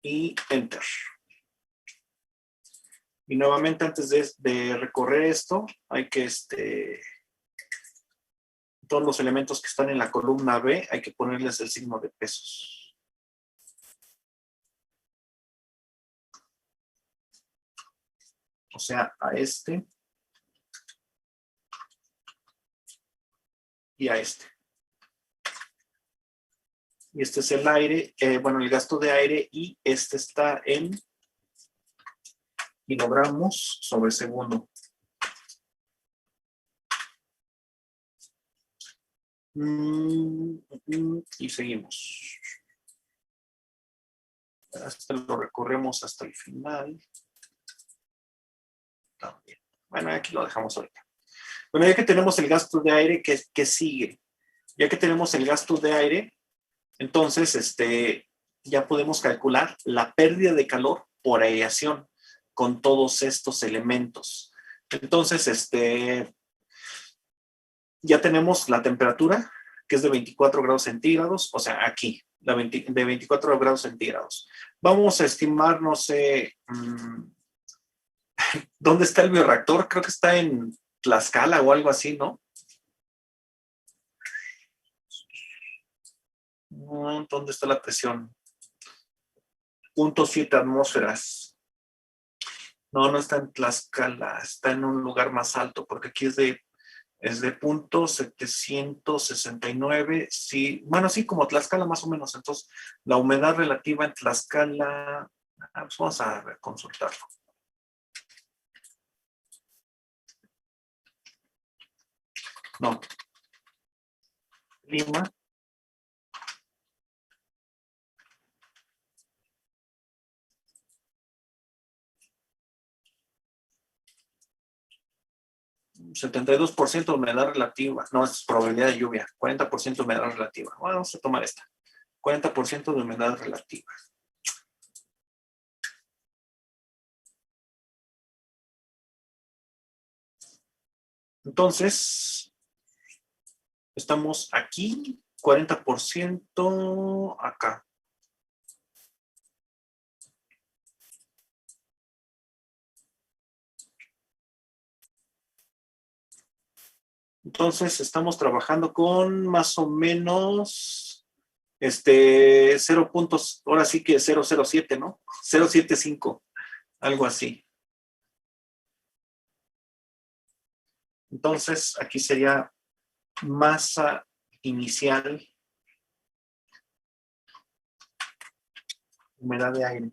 Y enter. Y nuevamente, antes de recorrer esto, hay que, todos los elementos que están en la columna B, hay que ponerles el signo de pesos. O sea, a este y a este. Y este es el aire, bueno, el gasto de aire, y este está en kilogramos sobre segundo. Y seguimos. Hasta lo recorremos hasta el final. También. Bueno, aquí lo dejamos ahorita. Bueno, ya que tenemos el gasto de aire, ¿qué sigue? Ya que tenemos el gasto de aire, entonces ya podemos calcular la pérdida de calor por aireación con todos estos elementos. Entonces, ya tenemos la temperatura, que es de 24 grados centígrados, o sea, aquí, de 24 grados centígrados. Vamos a estimar, no sé, ¿dónde está el bioreactor? Creo que está en Tlaxcala o algo así, ¿no? ¿Dónde está la presión? 0.7 atmósferas. No está en Tlaxcala, está en un lugar más alto, porque aquí es de 0.769. Sí, bueno, sí, como Tlaxcala más o menos. Entonces, la humedad relativa en Tlaxcala, pues vamos a consultarlo. No. Lima. 72% de humedad relativa. No, es probabilidad de lluvia. 40% de humedad relativa. Bueno, vamos a tomar esta. 40% de humedad relativa. Entonces, estamos aquí, 40% acá. Entonces, estamos trabajando con más o menos 0 puntos, ahora sí que 007, ¿no? 075, algo así. Entonces, aquí sería masa inicial, humedad de aire.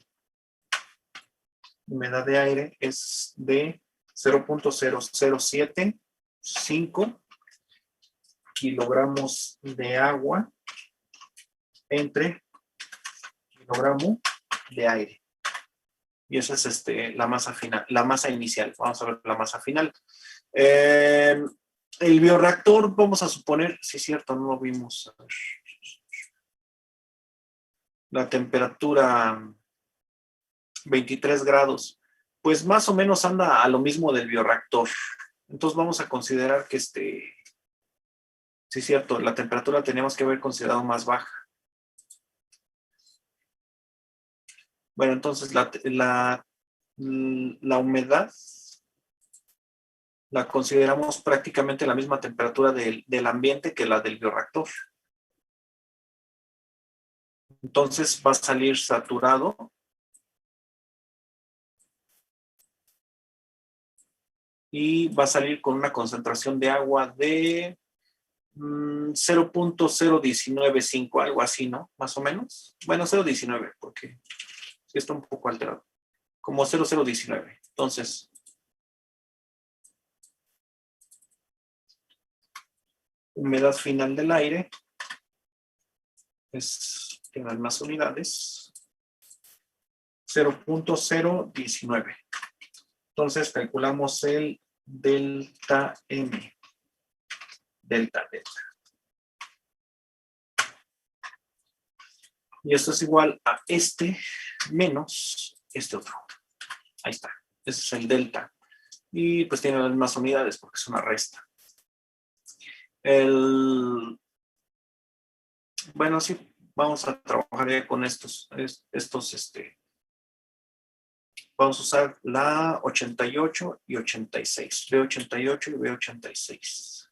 Humedad de aire es de 0.0075 kilogramos de agua entre kilogramo de aire. Y esa es la masa final, la masa inicial. Vamos a ver la masa final. El bioreactor, vamos a suponer, sí es cierto, no lo vimos. La temperatura 23 grados, pues más o menos anda a lo mismo del bioreactor. Entonces vamos a considerar que sí es cierto, la temperatura teníamos que haber considerado más baja. Bueno, entonces la humedad la consideramos prácticamente la misma temperatura del ambiente que la del bioreactor. Entonces va a salir saturado y va a salir con una concentración de agua de 0.0195, algo así, ¿no? Más o menos. Bueno, 0.19, porque está un poco alterado. Como 0.019. Entonces, humedad final del aire tiene más unidades. 0.019. Entonces, calculamos el delta M. Delta. Y esto es igual a menos este otro. Ahí está. Ese es el delta. Y pues tiene las mismas unidades porque es una resta. Bueno, sí, vamos a trabajar ya con estos. Vamos a usar la 88 y 86. B88 y B86.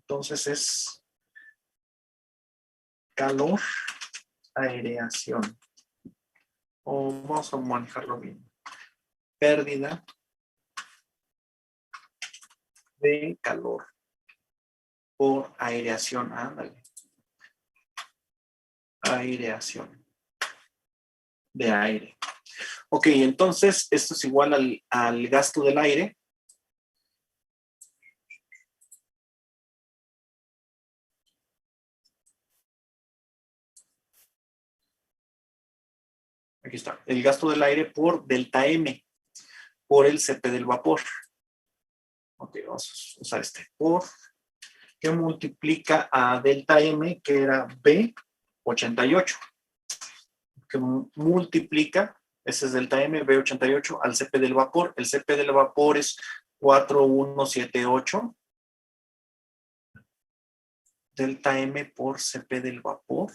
Entonces es calor, aireación. O vamos a manejarlo bien. Pérdida de calor por aireación. Ándale. Aireación de aire. Ok, entonces esto es igual al gasto del aire. Aquí está. El gasto del aire por delta M, por el CP del vapor. Ok, vamos a usar por, que multiplica a delta M, que era B88. Que multiplica, ese es delta M, B88, al CP del vapor. El CP del vapor es 4178. Delta M por CP del vapor.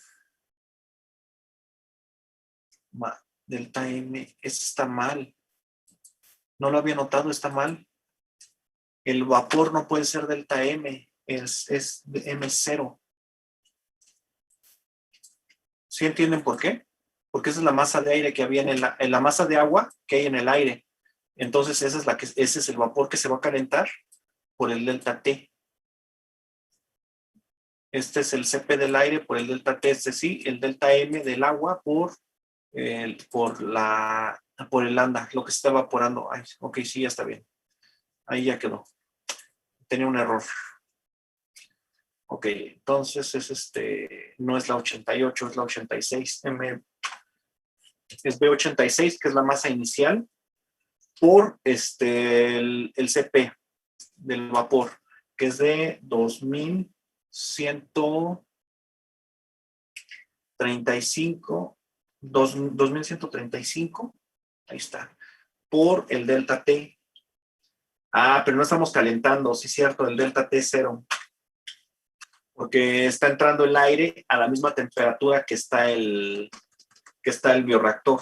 Delta M, eso está mal. No lo había notado, está mal. El vapor no puede ser delta M, es M0. ¿Sí entienden por qué? Porque esa es la masa de aire que había en la masa de agua que hay en el aire. Entonces ese es el vapor que se va a calentar por el delta T. Este es el CP del aire por el delta T, sí, el delta M del agua por el lambda, lo que se está evaporando. Ay, ok, sí, ya está bien. Ahí ya quedó. Tenía un error. Ok, entonces no es la 88, es la 86. Es B86, que es la masa inicial, por el CP del vapor, que es de 2135, 2135, ahí está, por el delta T. Ah, pero no estamos calentando, sí es cierto, el delta T es 0, porque está entrando el aire a la misma temperatura que está el bioreactor.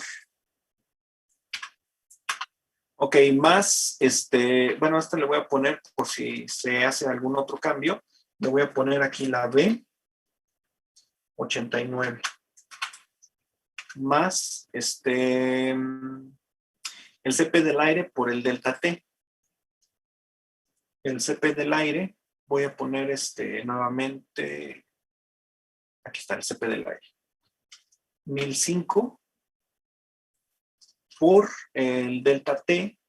Ok, más, bueno, le voy a poner, por si se hace algún otro cambio, le voy a poner aquí la B89, más, el CP del aire por el delta T. El CP del aire, voy a poner nuevamente, aquí está el CP del aire, 1005 por el delta T,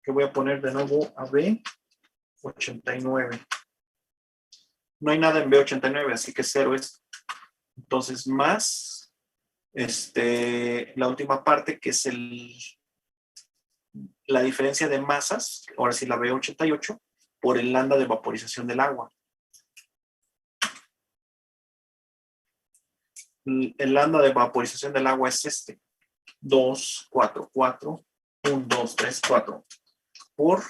que voy a poner de nuevo a B89. No hay nada en B89, así que 0 es. Entonces, más la última parte, que es la diferencia de masas, ahora sí la B88, por el lambda de vaporización del agua. El lambda de vaporización del agua es 2, 4, 4, 1, 2, 3, 4, por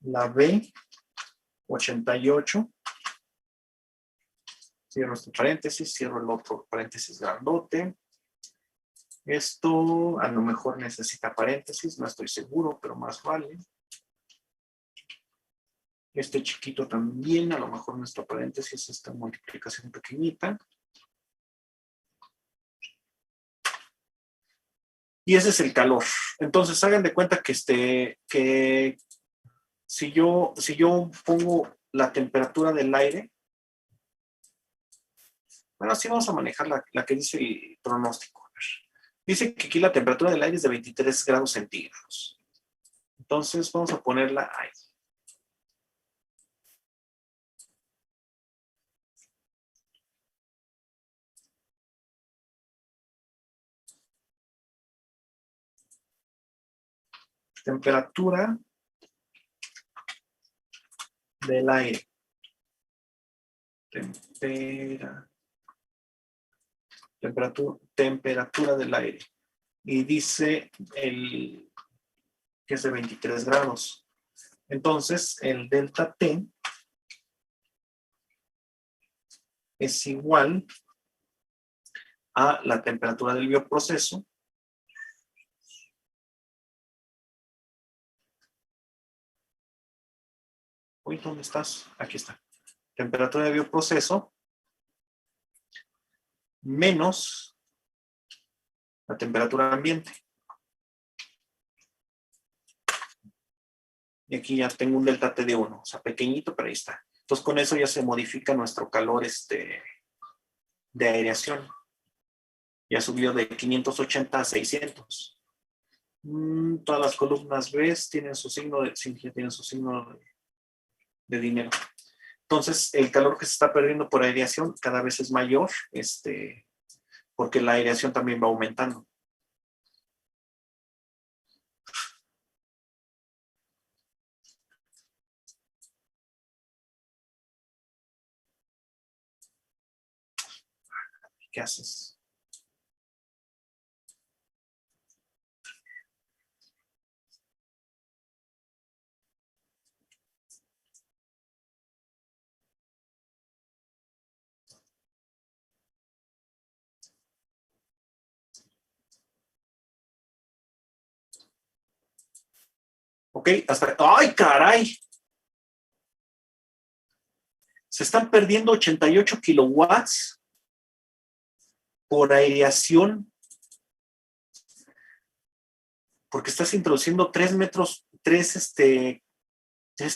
la B88. Cierro este paréntesis, cierro el otro paréntesis grandote. Esto a lo mejor necesita paréntesis, no estoy seguro, pero más vale. Este chiquito también, a lo mejor nuestro paréntesis, esta multiplicación pequeñita. Y ese es el calor. Entonces, hagan de cuenta que si yo pongo la temperatura del aire, bueno, así vamos a manejar la que dice el pronóstico. Dice que aquí la temperatura del aire es de 23 grados centígrados. Entonces, vamos a ponerla ahí. Temperatura del aire. Temperatura del aire. Y dice que es de 23 grados. Entonces, el delta T es igual a la temperatura del bioproceso Uy, ¿dónde estás? Aquí está. Temperatura de bioproceso menos la temperatura ambiente. Y aquí ya tengo un delta T de 1, o sea, pequeñito, pero ahí está. Entonces, con eso ya se modifica nuestro calor de aireación. Ya subió de 580 a 600. Todas las columnas B tienen su signo de dinero. Entonces, el calor que se está perdiendo por aireación cada vez es mayor, porque la aireación también va aumentando. ¿Qué haces? Ok, hasta... ¡Ay, caray! Se están perdiendo 88 kilowatts por aireación, porque estás introduciendo 3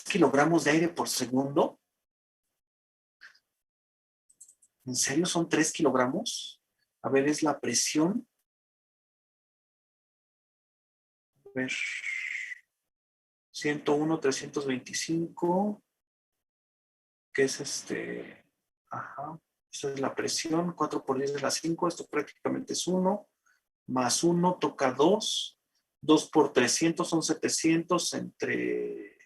kilogramos de aire por segundo. ¿En serio son 3 kilogramos? A ver, es la presión. A ver. 101, 325. que es ajá, esa es la presión, 4 por 10 de la 5, esto prácticamente es 1, más 1 toca 2, 2 por 300 son 700 entre...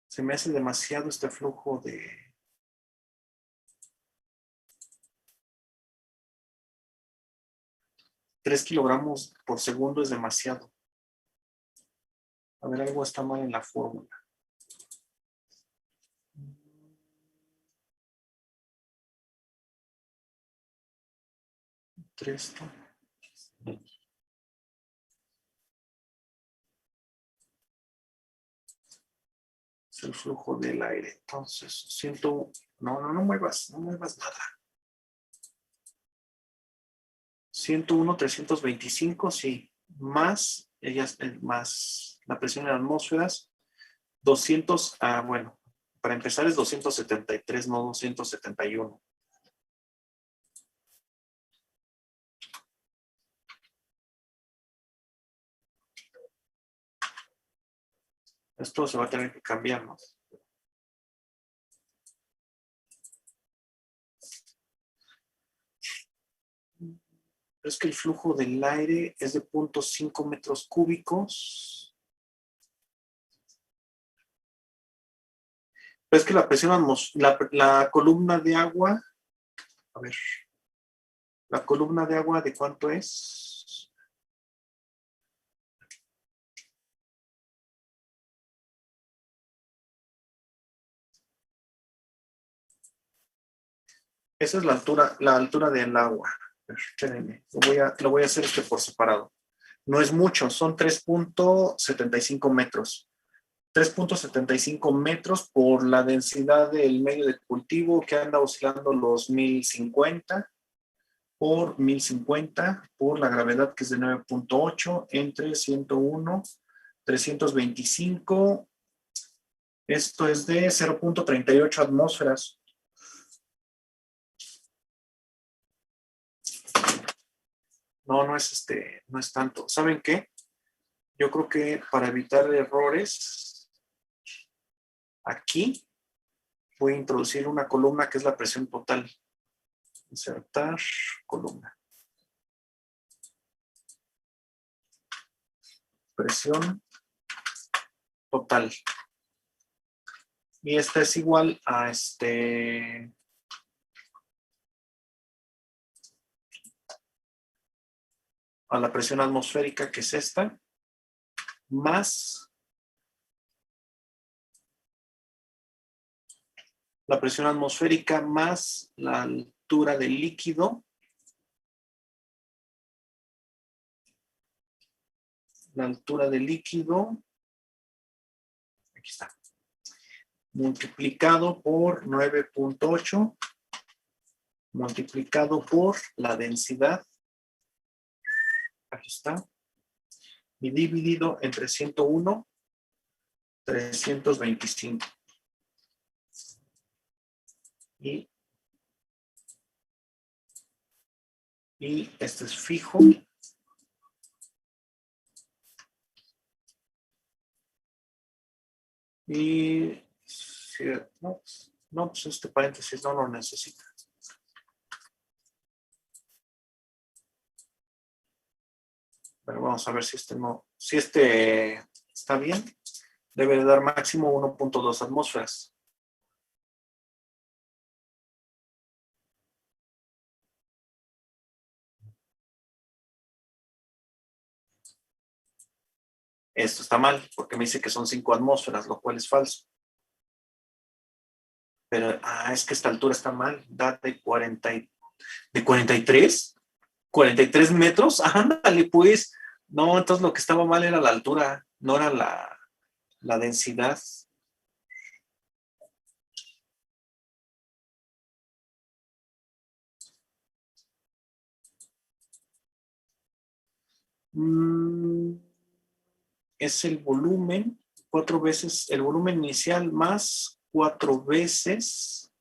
Se me hace demasiado este flujo de... $3 kilogramos por segundo es demasiado. A ver, algo está mal en la fórmula. Esto. Es el flujo del aire. Entonces, siento... No muevas nada. 101,325, sí. Más, más la presión en atmósferas. 200, bueno, para empezar es 273, no 271. Esto se va a tener que cambiar, ¿no? Es que el flujo del aire es de 0.5 metros cúbicos. Pero es que la presión la columna de agua, a ver, la columna de agua, ¿de cuánto es? Esa es la altura del agua. Espérenme, lo voy a hacer por separado. No es mucho, son 3.75 metros. 3.75 metros por la densidad del medio de cultivo que anda oscilando los 1050 por 1050 por la gravedad que es de 9.8 entre 101, 325. Esto es de 0.38 atmósferas. No es tanto. ¿Saben qué? Yo creo que para evitar errores, aquí voy a introducir una columna que es la presión total. Insertar columna. Presión total. Y esta es igual a a la presión atmosférica, que es esta, más la presión atmosférica más la altura del líquido. La altura del líquido, aquí está, multiplicado por 9.8, multiplicado por la densidad, aquí está, y dividido entre 101, 325. Y este es fijo. Y no, pues este paréntesis no lo necesita. Pero vamos a ver si si está bien. Debe de dar máximo 1.2 atmósferas. Esto está mal, porque me dice que son 5 atmósferas, lo cual es falso. Pero, es que esta altura está mal. Da de 43. 43 metros. Ándale, pues. No, entonces lo que estaba mal era la altura, no era la densidad. Es el volumen, 4 veces, el volumen inicial más 4 veces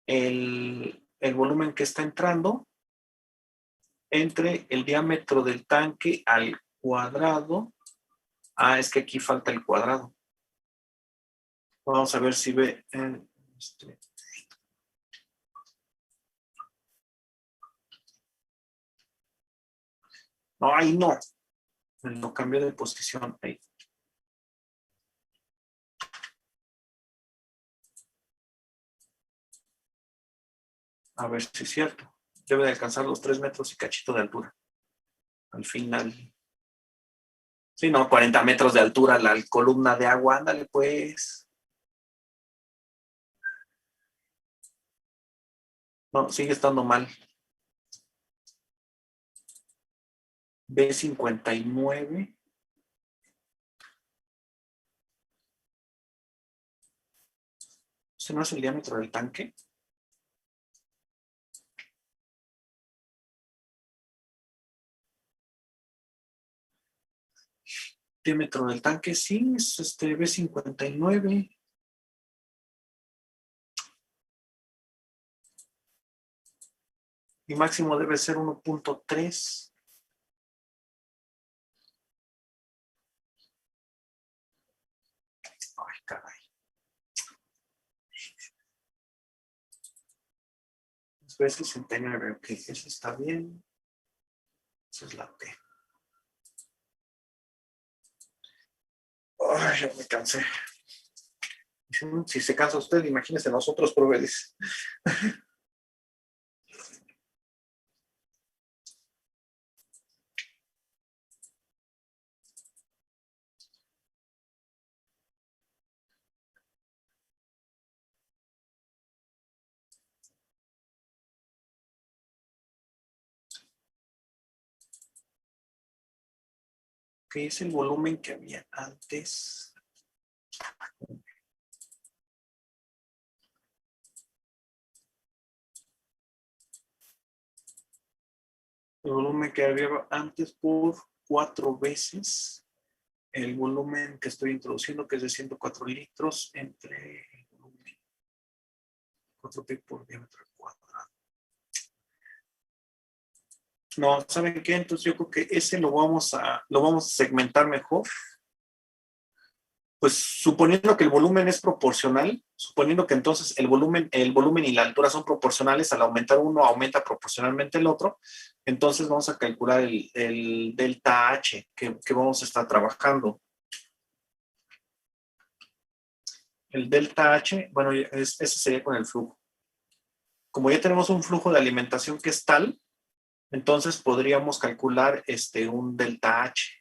el volumen que está entrando entre el diámetro del tanque al cuadrado. Ah, es que aquí falta el cuadrado. Vamos a ver si ve. No, ahí no. Lo cambié de posición. Ahí. A ver si es cierto. Debe de alcanzar los 3 metros y cachito de altura. Al final. Sí, no, 40 metros de altura la columna de agua. Ándale, pues. No, sigue estando mal. B59. ¿Ese no es el diámetro del tanque? Diámetro del tanque, sí, es B59. Y máximo debe ser 1.3. Ay, caray. Es B69, ok, eso está bien. Esa es la T. Ay, ya me cansé. Si se cansa usted, imagínese nosotros, proveedores. ¿Qué es el volumen que había antes? El volumen que había antes por 4 veces el volumen que estoy introduciendo, que es de 104 litros, entre el volumen 4pi por diámetro cuadrado. No, ¿saben qué? Entonces yo creo que ese lo vamos a segmentar mejor. Pues suponiendo que el volumen es proporcional, suponiendo que entonces el volumen y la altura son proporcionales, al aumentar uno aumenta proporcionalmente el otro, entonces vamos a calcular el delta H que vamos a estar trabajando. El delta H, bueno, ese sería con el flujo. Como ya tenemos un flujo de alimentación que es tal, entonces podríamos calcular un delta H.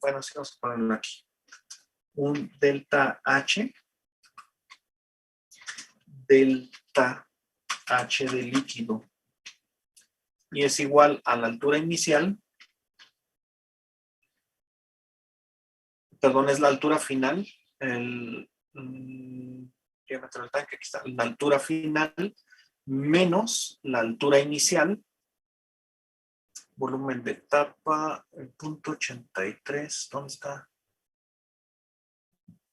Bueno, sí vamos a ponerlo aquí. Un delta H de líquido. Y es igual a la altura inicial, perdón, es la altura final, el diámetro del tanque, aquí está, la altura final menos la altura inicial, volumen de tapa, el punto 83, ¿dónde está?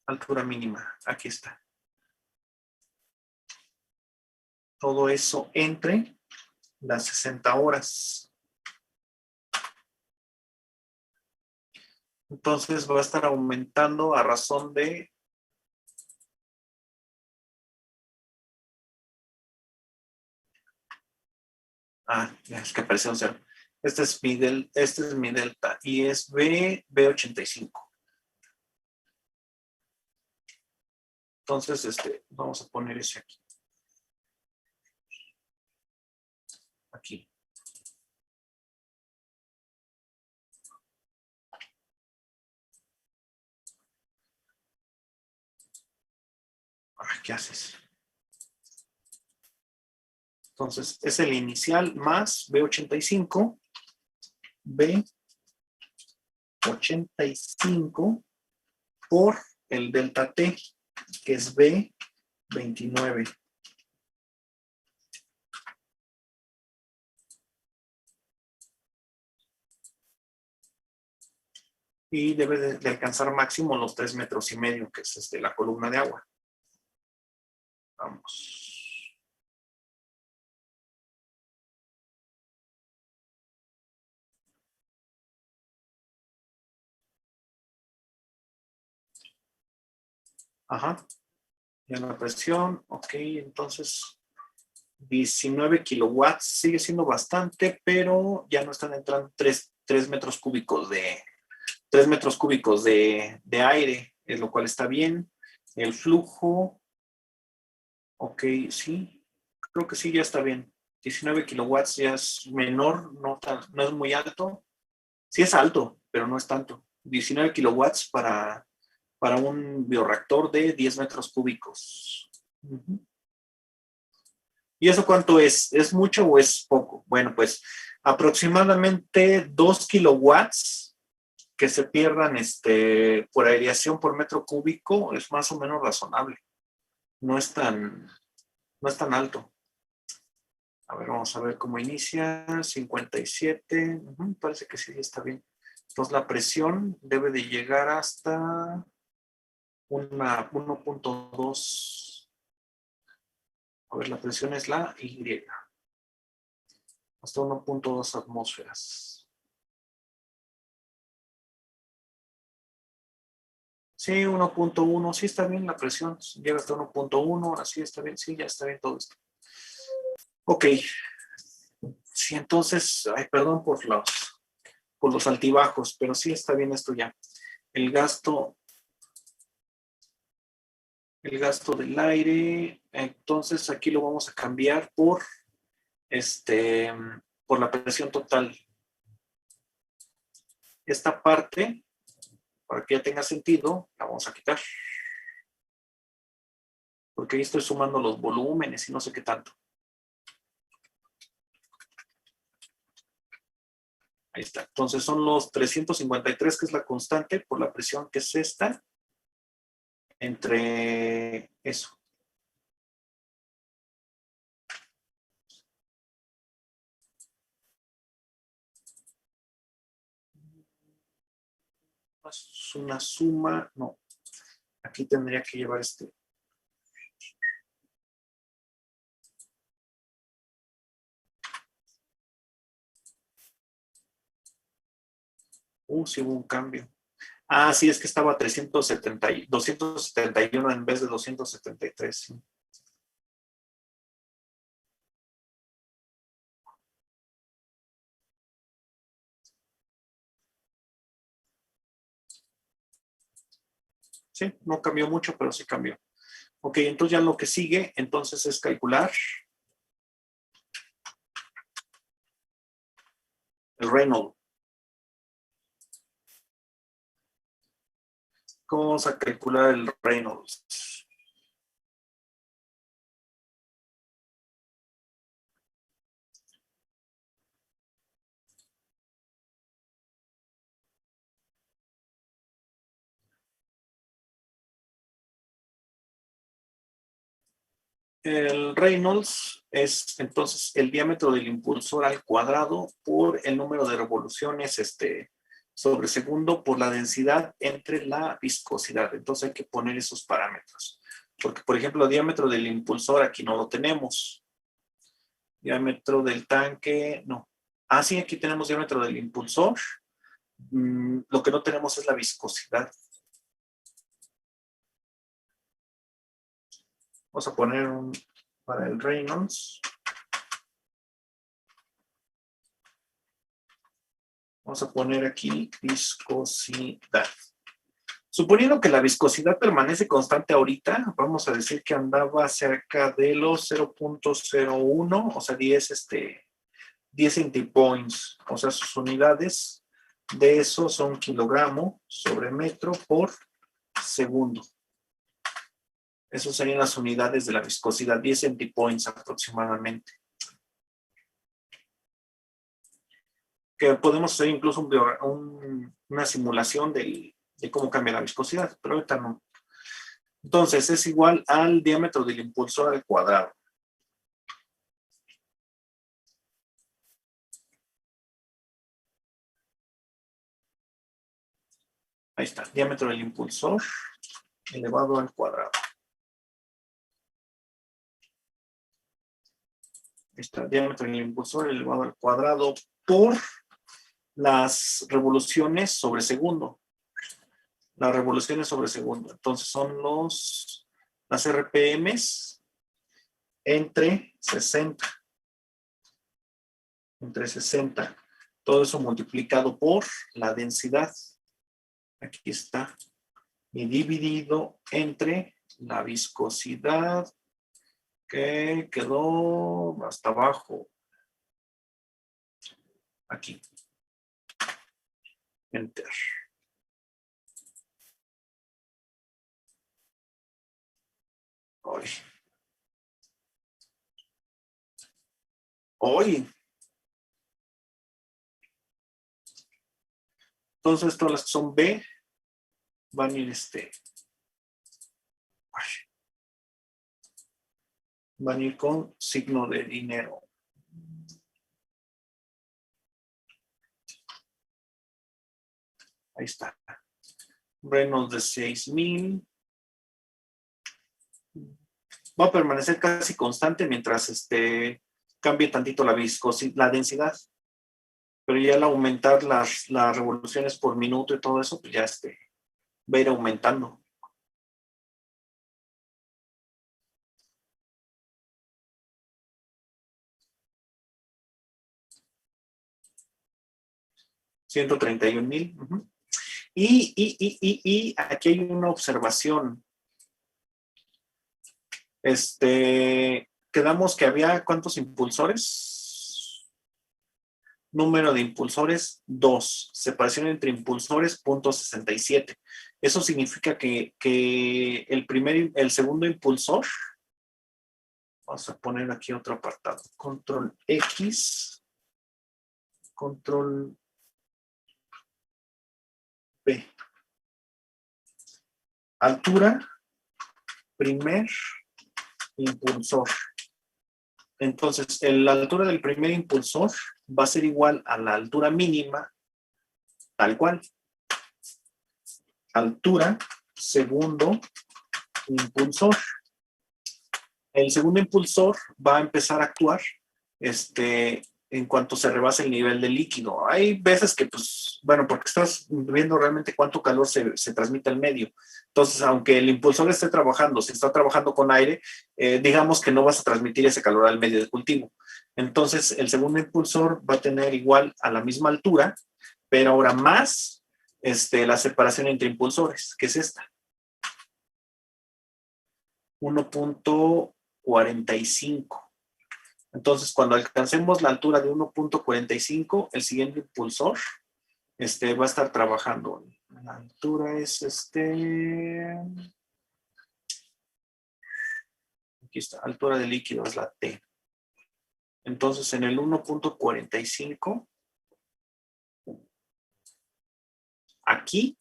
Altura mínima, aquí está. Todo eso entre las 60 horas. Entonces va a estar aumentando a razón de es que aparece un 0. Este es mi delta y es B85. Entonces, vamos a poner ese aquí. Aquí. ¿Qué haces? Entonces, es el inicial más B85. B85 por el delta T, que es B29. Y debe de alcanzar máximo los 3,5 metros, que es la columna de agua. Vamos. Ajá. Ya la presión, ok, entonces 19 kilowatts sigue siendo bastante, pero ya no están entrando 3 metros cúbicos de 3 metros cúbicos de aire, lo cual está bien. El flujo, ok, sí, creo que sí, ya está bien. 19 kilowatts ya es menor, no es muy alto. Sí es alto, pero no es tanto. 19 kilowatts para un bioreactor de 10 metros cúbicos. Uh-huh. ¿Y eso cuánto es? ¿Es mucho o es poco? Bueno, pues aproximadamente 2 kilowatts que se pierdan por aireación por metro cúbico es más o menos razonable. No es tan, no es tan alto. A ver, vamos a ver cómo inicia. 57. Parece que sí, está bien. Entonces la presión debe de llegar hasta 1.2. A ver, la presión es la Y. Hasta 1.2 atmósferas. Sí, 1.1. Sí está bien la presión. Llega hasta 1.1. Así está bien. Sí, ya está bien todo esto. Ok. Sí, entonces, ay, perdón por los altibajos, pero sí está bien esto ya. El gasto del aire, entonces aquí lo vamos a cambiar por la presión total. Esta parte, para que ya tenga sentido, la vamos a quitar. Porque ahí estoy sumando los volúmenes y no sé qué tanto. Ahí está. Entonces son los 353, que es la constante, por la presión que es esta, entre eso. Es una suma, no. Aquí tendría que llevar sí hubo un cambio. Ah, sí, es que estaba 271 en vez de 273. Sí. Sí, no cambió mucho, pero sí cambió. Ok, entonces ya lo que sigue, entonces es calcular el Reynolds. ¿Cómo vamos a calcular el Reynolds? El Reynolds es entonces el diámetro del impulsor al cuadrado por el número de revoluciones sobre segundo por la densidad entre la viscosidad. Entonces hay que poner esos parámetros. Porque, por ejemplo, el diámetro del impulsor aquí no lo tenemos. Diámetro del tanque, no. Ah, sí, aquí tenemos diámetro del impulsor. Lo que no tenemos es la viscosidad. Vamos a poner para el Reynolds. Vamos a poner aquí viscosidad. Suponiendo que la viscosidad permanece constante ahorita, vamos a decir que andaba cerca de los 0.01, o sea, 10 centipoints, o sea, sus unidades de eso son kilogramo sobre metro por segundo. Esas serían las unidades de la viscosidad, 10 centipoints aproximadamente. Que podemos hacer incluso una simulación de cómo cambia la viscosidad, pero ahorita no. Entonces es igual al diámetro del impulsor al cuadrado. Ahí está, diámetro del impulsor elevado al cuadrado. Ahí está, diámetro del impulsor elevado al cuadrado por las revoluciones sobre segundo. las revoluciones sobre segundo. Entonces son las RPMs entre 60. Entre 60. Todo eso multiplicado por la densidad. Aquí está. Y dividido entre la viscosidad que quedó hasta abajo. Aquí. Enter. Hoy. Hoy. Entonces, todas las que son B van a ir van a ir con signo de dinero. Ahí está. Reynolds de 6000. Va a permanecer casi constante mientras cambie tantito la viscosidad, la densidad. Pero ya al aumentar las revoluciones por minuto y todo eso, pues ya va a ir aumentando. $131,000. Y aquí hay una observación. Quedamos que había ¿cuántos impulsores? Número de impulsores 2. Separación entre impulsores 0.67. Eso significa que el segundo impulsor, vamos a poner aquí otro apartado, control X, control B. Altura, primer impulsor. Entonces, la altura del primer impulsor va a ser igual a la altura mínima, tal cual. Altura, segundo impulsor. El segundo impulsor va a empezar a actuar en cuanto se rebase el nivel de líquido. Hay veces que, pues, bueno, porque estás viendo realmente cuánto calor se transmite al medio. Entonces, aunque el impulsor esté trabajando, si está trabajando con aire, digamos que no vas a transmitir ese calor al medio de cultivo. Entonces, el segundo impulsor va a tener igual a la misma altura, pero ahora más la separación entre impulsores, que es esta. 1.45. Entonces, cuando alcancemos la altura de 1.45, el siguiente impulsor va a estar trabajando. La altura es aquí está, altura de líquido es la T. Entonces, en el 1.45, aquí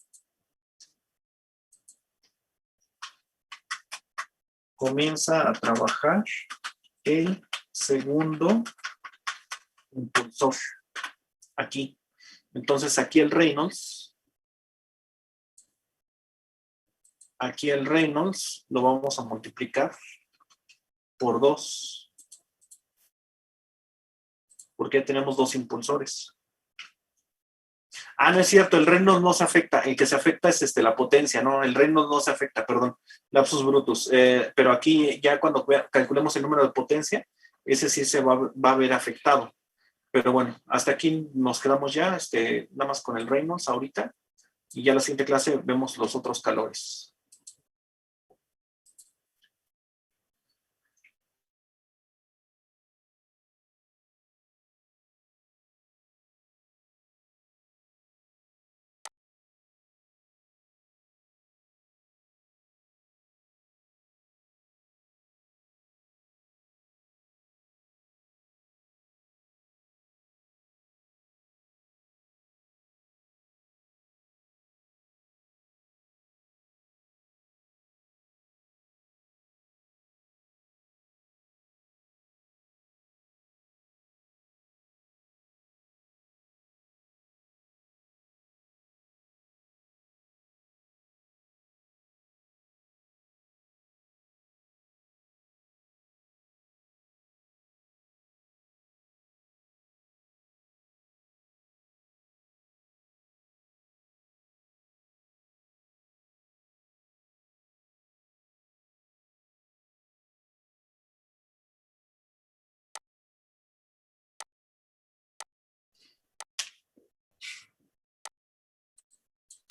comienza a trabajar el segundo impulsor. Aquí. Entonces, aquí el Reynolds lo vamos a multiplicar por 2. Porque ya tenemos 2 impulsores. Ah, no es cierto, el Reynolds no se afecta. El que se afecta es la potencia, ¿no? El Reynolds no se afecta, perdón. Lapsus brutus. Pero aquí ya cuando calculemos el número de potencia, ese sí se va a ver afectado. Pero bueno, hasta aquí nos quedamos ya, nada más con el Reynolds ahorita. Y ya la siguiente clase vemos los otros calores.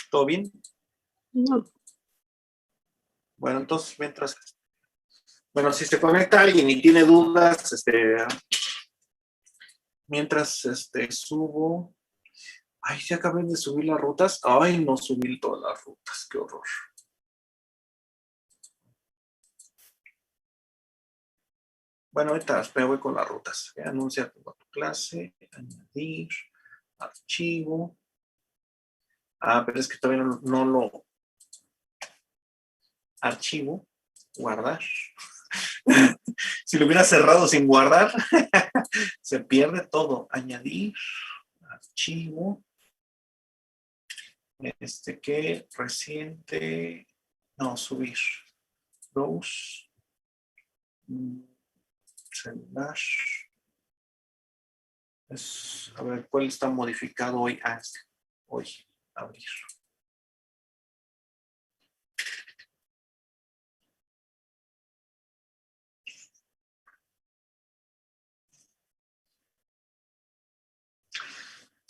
¿Todo bien? No. Bueno, entonces, bueno, si se conecta alguien y tiene dudas, mientras subo. Ay, sí acabé de subir las rutas. Ay, no subí todas las rutas, qué horror. Bueno, ahorita me voy con las rutas. Anuncia tu clase, añadir, archivo. Ah, pero es que todavía no lo archivo, guardar. Si lo hubiera cerrado sin guardar, se pierde todo. Añadir, archivo. Que reciente, no, subir. Browse. Celular. A ver, ¿cuál está modificado hoy? Ah, hoy, abrir.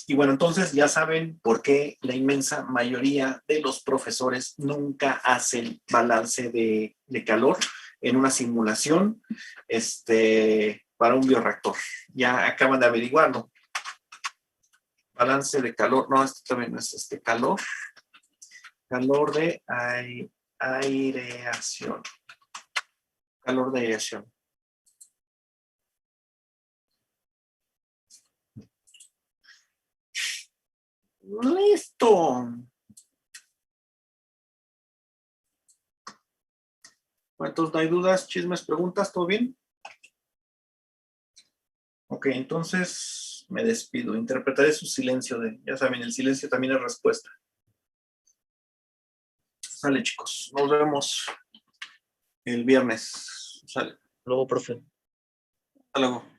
Y bueno, entonces ya saben por qué la inmensa mayoría de los profesores nunca hacen balance de calor en una simulación para un bioreactor. Ya acaban de averiguarlo. Balance de calor, no, este también es calor. Calor de aireación. Calor de aireación. Listo. Bueno, entonces no hay dudas, chismes, preguntas, ¿todo bien? Ok, entonces me despido. Interpretaré su silencio ya saben, el silencio también es respuesta. Sale, chicos. Nos vemos el viernes. Sale. Luego, profe. Hasta luego.